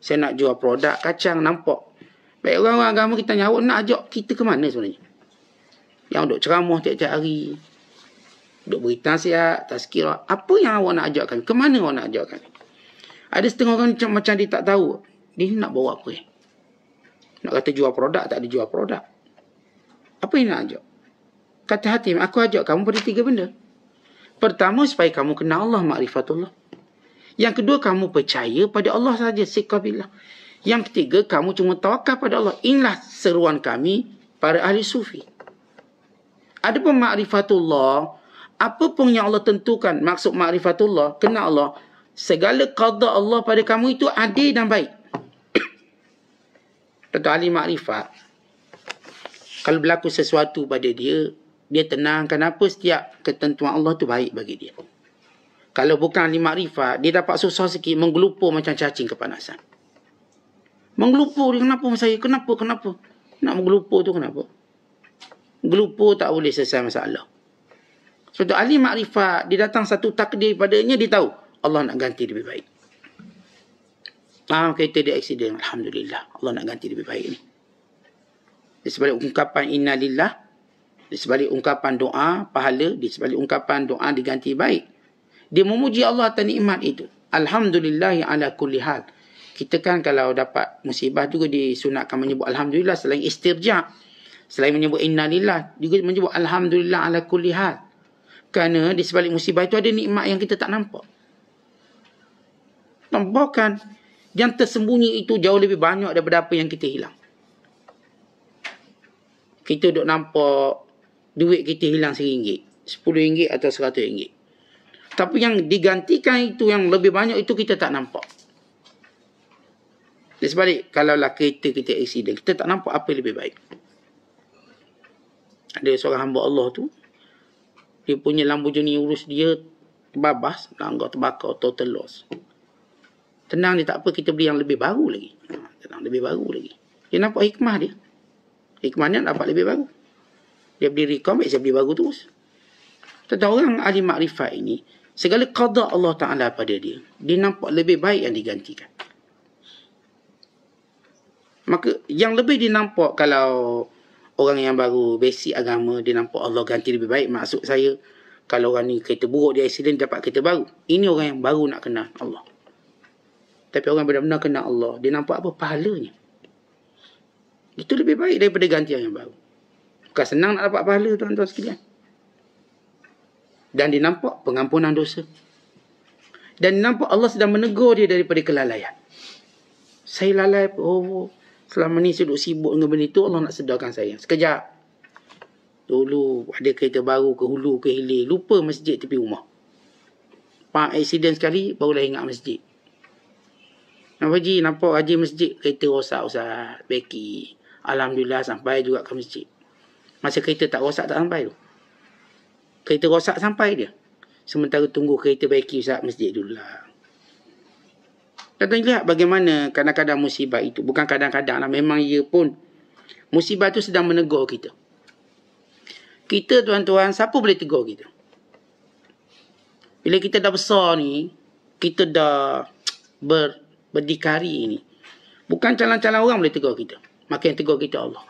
Speaker 1: Saya nak jual produk kacang, nampak. Baik, orang-orang agama kita tanya, awak nak ajak kita ke mana sebenarnya? Yang duk ceramah tiap-tiap hari. Duk beri nasihat, tazkirah. Apa yang awak nak ajakkan? Ke mana awak nak ajakkan? Ada setengah orang macam dia tak tahu. Dia nak bawa apa? Nak kata jual produk, tak ada jual produk. Apa yang nak ajak? Kata Hatim, aku ajak kamu pada 3 benda. Pertama, supaya kamu kenal Allah, makrifatullah. Yang kedua, kamu percaya pada Allah saja, siqah billah. Yang ketiga, kamu cuma tawakal pada Allah. Inilah seruan kami, para ahli sufi. Adapun makrifatullah, apa pun yang Allah tentukan, maksud makrifatullah, kenal Allah, segala qada Allah pada kamu itu adil dan baik. Tentu ahli makrifat, kalau berlaku sesuatu pada dia, dia tenang. Kenapa? Setiap ketentuan Allah tu baik bagi dia. Kalau bukan ahli makrifat, dia dapat susah sikit, menggelupur macam cacing kepanasan. Menggelupur dia, kenapa saya? Kenapa? Nak menggelupur tu kenapa? Gelupur tak boleh selesai masalah. Sebab tu ahli makrifat, dia datang satu takdir padanya, dia tahu Allah nak ganti lebih baik. Kereta dia aksiden, alhamdulillah, Allah nak ganti lebih baik ni. Di sebalik ungkapan inna lillah, di sebalik ungkapan doa pahala, di sebalik ungkapan doa diganti baik, dia memuji Allah atas nikmat itu. Alhamdulillah ala kulli hal. Kita kan kalau dapat musibah juga disunatkan menyebut alhamdulillah, selain istirja, selain menyebut inna lillah, juga menyebut alhamdulillah ala kulli hal. Kerana di sebalik musibah itu ada nikmat yang kita tak nampak. Nampak kan? Yang tersembunyi itu jauh lebih banyak daripada apa yang kita hilang. Kita duk nampak duit kita hilang RM1, RM10 atau RM100. Tapi yang digantikan itu, yang lebih banyak itu kita tak nampak. Di sebalik, kalaulah kereta kita accident, kita tak nampak apa yang lebih baik. Ada seorang hamba Allah tu, dia punya Lamborghini urus dia terbabas, langgar terbakar, total loss. Tenang dia, tak apa, kita beli yang lebih baru lagi. Tenang, lebih baru lagi. Dia nampak hikmah dia. Hikmahnya dapat lebih baru. Dia beli recom, saya beli baru terus. Tetapi orang ahli makrifat ini, segala qada Allah Ta'ala pada dia, dia nampak lebih baik yang digantikan. Maka yang lebih dinampak kalau orang yang baru basic agama, dia nampak Allah ganti lebih baik. Maksud saya, kalau orang ni kereta buruk, dia accident, dapat kereta baru. Ini orang yang baru nak kenal Allah. Tapi orang benar-benar kenal Allah, dia nampak apa? Pahalanya. Itu lebih baik daripada gantian yang baru. Bukan senang nak dapat pahala, tuan-tuan sekalian. Dan dia nampak pengampunan dosa. Dan dia nampak Allah sedang menegur dia daripada kelalaian. Saya lalai, selama ni saya duduk sibuk dengan benda itu, Allah nak sedarkan saya. Sekejap. Dulu ada kereta baru ke hulu ke hilir, lupa masjid tepi rumah. Pak accident sekali, barulah ingat masjid. Nampak Haji, nampak Haji masjid, kereta rosak Ustaz, beki. Alhamdulillah sampai juga ke masjid. Masa kereta tak rosak tak sampai tu. Kereta rosak sampai dia. Sementara tunggu kereta beki Ustaz, masjid dulu lah. Dan lihat bagaimana kadang-kadang musibah itu. Bukan kadang-kadang lah, memang ia pun. Musibah itu sedang menegur kita. Kita tuan-tuan, siapa boleh tegur kita? Bila kita dah besar ni, kita dah berdikari ni. Bukan calon-calon orang boleh tegur kita. Maka yang tegur kita Allah.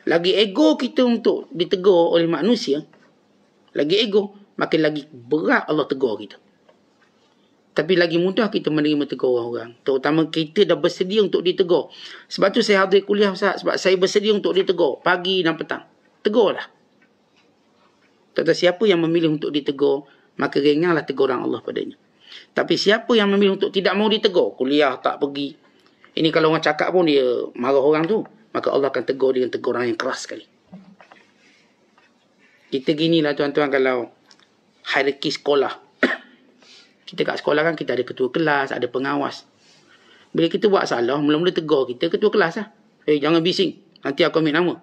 Speaker 1: Lagi ego kita untuk ditegur oleh manusia, lagi ego, makin lagi berat Allah tegur kita. Tapi lagi mudah kita menerima tegur orang. Terutama kita dah bersedia untuk ditegur. Sebab tu saya hadir kuliah Ustaz. Sebab saya bersedia untuk ditegur. Pagi dan petang. Tegurlah. Tetapi siapa yang memilih untuk ditegur, maka ringanlah teguran Allah padanya. Tapi siapa yang memilih untuk tidak mau ditegur, kuliah tak pergi. Ini kalau orang cakap pun dia marah orang tu. Maka Allah akan tegur dengan teguran yang keras sekali. Kita ginilah tuan-tuan kalau hierarki sekolah. Kita kat sekolah kan kita ada ketua kelas, ada pengawas. Bila kita buat salah, mula-mula tegur kita, ketua kelas lah. Jangan bising, nanti aku ambil nama.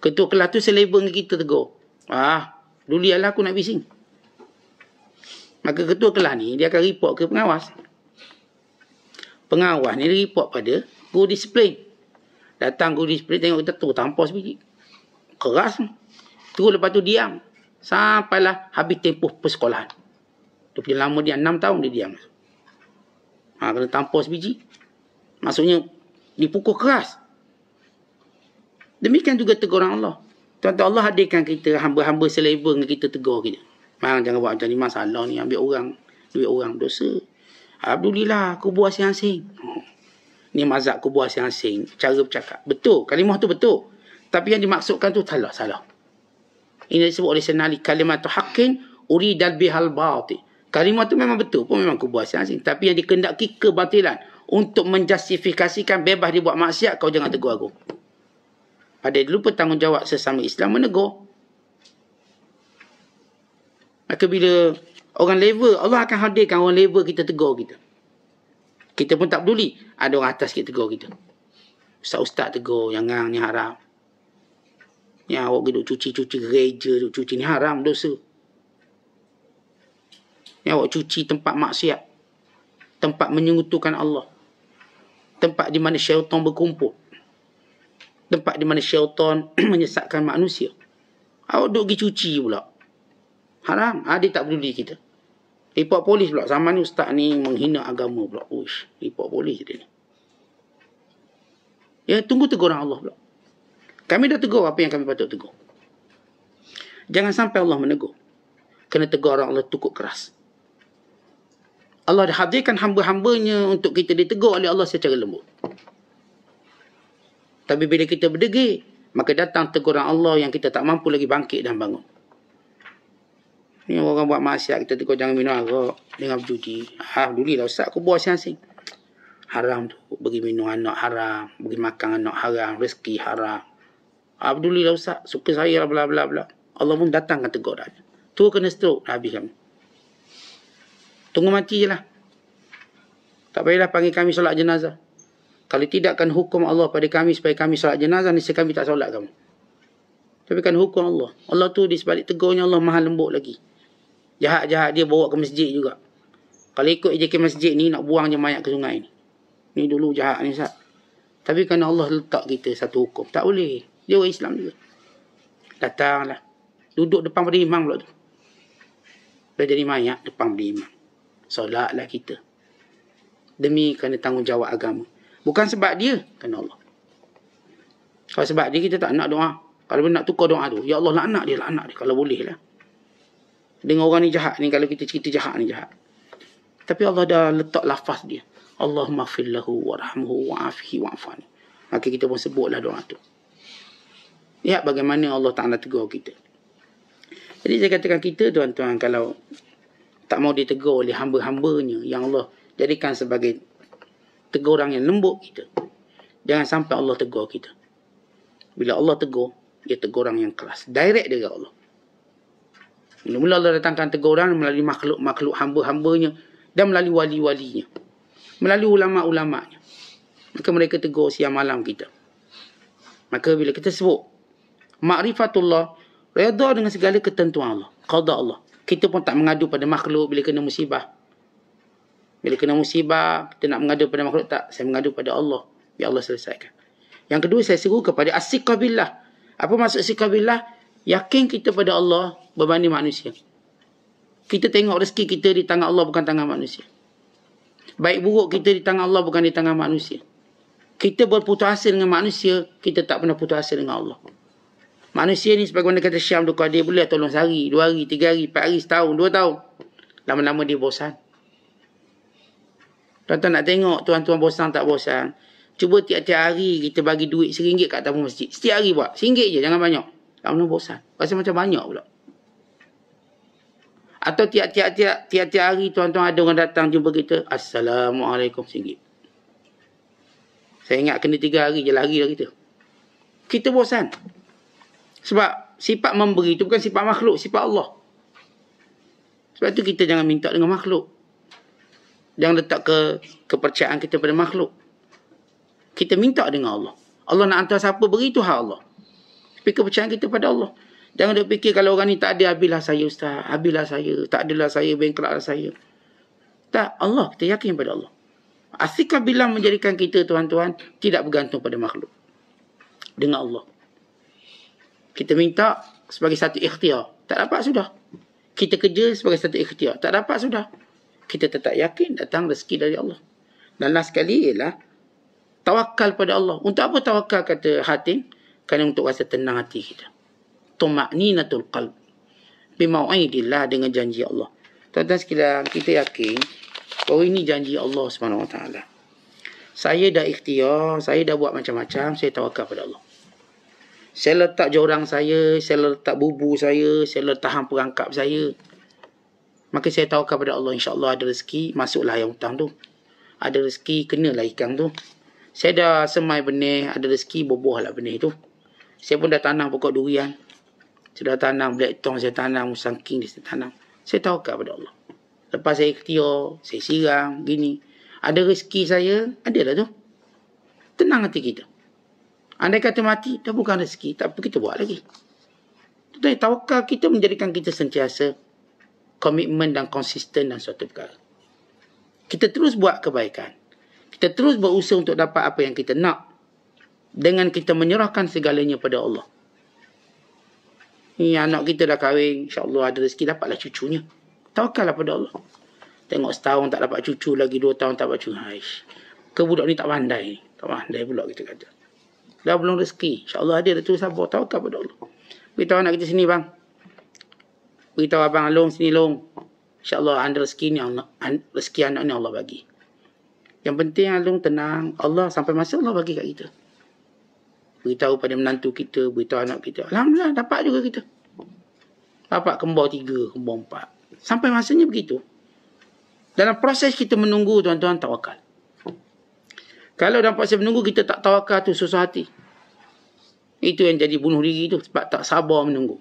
Speaker 1: Ketua kelas tu selebel dengan kita tegur. Dulu lah aku nak bising. Maka ketua kelas ni, dia akan report ke pengawas. Pengawas ni report pada guru disiplin. Datang guru disiplin, tengok kita tu tampar sebiji. Keras. Terus lepas tu diam. Sampailah habis tempoh persekolahan. Dia punya lama dia 6 tahun dia diam. Kena tampar sebiji. Maksudnya dipukul keras. Demikian juga teguran Allah. Tuan-tuan, Allah hadirkan kita hamba-hamba selebel dengan kita tegur kita. Jangan buat macam ni, masalah ni ambil orang, duit orang, dosa. Alhamdulillah aku buat asing-asing. Ni mazhab aku buat asing-asing. Cara bercakap. Betul. Kalimah tu betul. Tapi yang dimaksudkan tu salah. Ini disebut oleh Senali kalimat tu haqqin uridal bihal batil. Kalimah tu memang betul pun, memang aku buat asing-asing. Tapi yang dikendaki kebatilan untuk menjustifikasikan bebas dia buat maksiat, kau jangan tegur aku. Pada dulu bertanggungjawab sesama Islam menegur. Maka bila orang level, Allah akan hadirkan orang level kita tegur kita. Kita pun tak peduli. Ada orang atas kita tegur kita. Ustaz-ustaz tegur, jangan ni haram. Ni awak duduk cuci-cuci gereja, duduk cuci ni haram, dosa. Ni awak cuci tempat maksiat. Tempat menyekutukan Allah. Tempat di mana syaitan berkumpul. Tempat di mana syaitan menyesatkan manusia. Awak duduk pergi cuci pula. Haram. Dia tak peduli kita. Report polis pula. Zaman ni ustaz ni menghina agama pula. Report polis dia ni. Ya, tunggu teguran Allah pula. Kami dah tegur apa yang kami patut tegur. Jangan sampai Allah menegur. Kena teguran Allah cukup keras. Allah dah hadirkan hamba-hambanya untuk kita ditegur oleh Allah secara lembut. Tapi bila kita berdegil, maka datang teguran Allah yang kita tak mampu lagi bangkit dan bangun. Ni orang buat maksiat, kita tegur jangan minum arak, jangan berjudi. Alhamdulillah Ustaz, aku buat asing-asing. Haram tu, bagi minum anak haram, bagi makan anak haram, rezeki haram. Alhamdulillah Ustaz, suka saya bla bla bla. Allah pun datangkan teguran. Tu kena stroke, habis kami. Tunggu mati je lah. Tak payahlah panggil kami solat jenazah. Kalau tidak kan hukum Allah pada kami supaya kami solat jenazah, niscaya kami tak solat kamu. Tapi kan hukum Allah. Allah tu di sebalik tegurnya Allah maha lembut lagi. Jahat-jahat dia bawa ke masjid juga. Kalau ikut JK masjid ni, nak buang je mayat ke sungai ni. Ni dulu jahat ni Ustaz. Tapi kerana Allah letak kita satu hukum. Tak boleh. Dia orang Islam juga. Datanglah. Duduk depan pada imam pula tu. Dah jadi mayat depan pada imam. Solatlah kita. Demi kerana tanggungjawab agama. Bukan sebab dia, kerana Allah. Kalau sebab dia, kita tak nak doa. Kalau nak tukar doa tu, ya Allah laknat dia. Kalau boleh lah. Dengan orang ni jahat ni, kalau kita cerita jahat ni jahat. Tapi Allah dah letak lafaz dia. Allahumma gfir lahu warhamhu wa'afihi wa'afani. Maka kita pun sebutlah doa tu. Lihat bagaimana Allah Ta'ala tegur kita. Jadi saya katakan kita tuan-tuan, kalau tak mau ditegur oleh hamba-hambanya yang Allah jadikan sebagai teguran yang lembut kita, jangan sampai Allah tegur kita. Bila Allah tegur, dia teguran yang keras. Direct dari Allah. Mula-mula Allah datangkan teguran melalui makhluk-makhluk hamba-hambanya dan melalui wali-walinya. Melalui ulama'-ulama'nya. Maka mereka tegur siang malam kita. Maka bila kita sebut ma'rifatullah, redha dengan segala ketentuan Allah, qada Allah. Kita pun tak mengadu pada makhluk bila kena musibah. Bila kena musibah, kita nak mengadu pada makhluk, tak. Saya mengadu pada Allah. Biar Allah selesaikan. Yang kedua, saya seru kepada as-siqah billah. Apa maksud siqah billah? Yakin kita pada Allah berbanding manusia. Kita tengok rezeki kita di tangan Allah, bukan tangan manusia. Baik buruk kita di tangan Allah, bukan di tangan manusia. Kita berputus asa dengan manusia, kita tak pernah putus asa dengan Allah. Manusia ni sebagaimana kata Syam tu, dia boleh tolong sehari, 2 hari, 3 hari, 4 hari, setahun, 2 tahun. Lama-lama dia bosan. Tuan-tuan nak tengok tuan-tuan bosan tak bosan? Cuba tiap-tiap hari kita bagi duit RM1 kat tabung masjid. Setiap hari buat. RM1 je, jangan banyak. Lama-lama bosan. Rasa macam banyak pula. Atau tiap-tiap hari tuan-tuan ada orang datang jumpa kita. Assalamualaikum, RM1. Saya ingat kena 3 hari je lari lah kita. Kita bosan. Sebab sifat memberi itu bukan sifat makhluk, sifat Allah. Sebab tu kita jangan minta dengan makhluk. Jangan letak kepercayaan kita pada makhluk. Kita minta dengan Allah. Allah nak hantar siapa beri, itu hak Allah. Tapi kepercayaan kita pada Allah. Jangan duk fikir kalau orang ni tak ada, habislah saya Ustaz. Habislah saya. Tak adalah saya, bengkelaklah saya. Tak, Allah. Kita yakin pada Allah. Asikah bila menjadikan kita tuan-tuan tidak bergantung pada makhluk. Dengan Allah. Kita minta sebagai satu ikhtiar. Tak dapat sudah. Kita kerja sebagai satu ikhtiar. Tak dapat sudah. Kita tetap yakin datang rezeki dari Allah. Dan last sekali ialah tawakal pada Allah. Untuk apa tawakal kata Hatim? Kerana untuk rasa tenang hati kita. Tuma'ninatul qalb. Bimau'idillah, dengan janji Allah. Tuan-tuan sekalian, kita yakin bahawa ini janji Allah SWT. Saya dah ikhtiar, saya dah buat macam-macam, saya tawakal pada Allah. Saya letak jorang saya letak bubu saya letak hang perangkap saya. Maka saya tawakal pada Allah. InsyaAllah ada rezeki, masuklah ayam hutang tu. Ada rezeki, kenalah ikan tu. Saya dah semai benih, ada rezeki, bobohlah benih tu. Saya pun dah tanam pokok durian. Saya dah tanam black tong, saya tanam musang king, saya tanam. Saya tawakal pada Allah. Lepas saya ikhtiar, saya siram, gini. Ada rezeki saya, adalah tu. Tenang hati kita. Andai kata mati, dah bukan rezeki. Tak apa, kita buat lagi. Tetapi tawakal kita menjadikan kita sentiasa komitmen dan konsisten dalam suatu perkara. Kita terus buat kebaikan. Kita terus berusaha untuk dapat apa yang kita nak. Dengan kita menyerahkan segalanya pada Allah. Ni anak kita dah kahwin, insyaAllah ada rezeki, dapatlah cucunya. Tawakallah pada Allah. Tengok setahun tak dapat cucu, lagi 2 tahun tak dapat cucu. Haish. Ke budak ni tak pandai. Tak pandai pula kita kata. Dah belum rezeki. InsyaAllah ada tu, sabar. Tawakal pada Allah. Beritahu anak kita sini bang. Beritahu abang Long sini Long. InsyaAllah anda rezeki ni, rezeki anak ni Allah bagi. Yang penting Long tenang. Allah sampai masa Allah bagi kat kita. Beritahu pada menantu kita, beritahu anak kita. Alhamdulillah dapat juga kita. Dapat kembar 3, kembar 4. Sampai masanya begitu. Dalam proses kita menunggu, tuan-tuan, tawakal. Kalau dalam proses menunggu kita tak tawakal tu susah hati. Itu yang jadi bunuh diri tu, sebab tak sabar menunggu.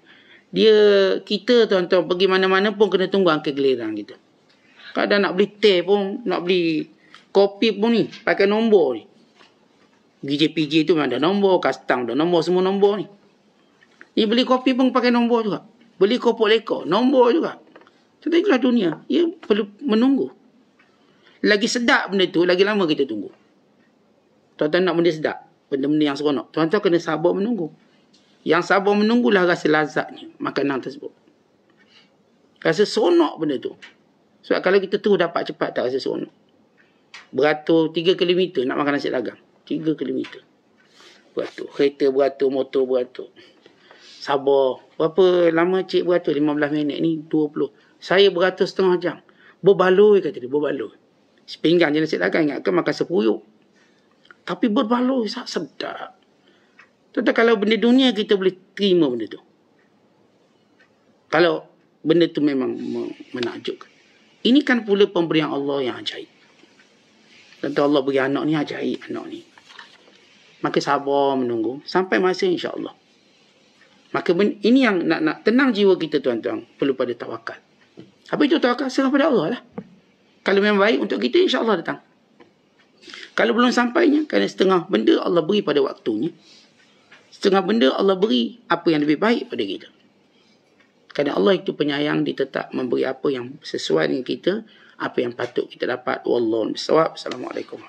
Speaker 1: Kita tuan-tuan pergi mana-mana pun kena tunggu angka giliran kita. Kadang nak beli teh pun, nak beli kopi pun ni, pakai nombor ni. GJPJ tu memang ada nombor, custom ada nombor, semua nombor ni. Ni beli kopi pun pakai nombor juga. Beli kopok lekor, nombor juga. Tetapi itulah dunia. Ia perlu menunggu. Lagi sedap benda tu, lagi lama kita tunggu. Tuan-tuan nak benda sedap, benda-benda yang seronok, tuan-tuan kena sabar menunggu. Yang sabar menunggulah rasa lazatnya makanan tersebut. Rasa seronok benda tu. Sebab kalau kita terus dapat cepat, tak rasa seronok. Beratur 3 km nak makan nasi dagang. 3 km. Beratur. Kereta beratur, motor beratur. Sabar. Berapa lama cik beratur? 15 minit ni, 20. Saya beratur setengah jam. Berbaloi kata dia, berbaloi. Sepinggan je nasi dagang, ingatkan makan sepuyuk. Tapi berbaloi, sedap. Tetapi kalau benda dunia kita boleh terima benda tu. Kalau benda tu memang menakjubkan. Ini kan pula pemberian Allah yang ajaib. Tentu Allah beri anak ni ajaib, anak ni. Maka sabar menunggu sampai masa insya-Allah. Maka ini yang nak tenang jiwa kita, tuan-tuan, perlu pada tawakal. Apa itu tawakal? Serah pada Allah lah. Kalau memang baik untuk kita, insya-Allah datang. Kalau belum sampainya, kerana setengah benda Allah beri pada waktunya. Setengah benda Allah beri apa yang lebih baik pada kita. Kerana Allah itu penyayang, dia tetap memberi apa yang sesuai dengan kita, apa yang patut kita dapat. Wallahu a'lam bishawab. Assalamualaikum.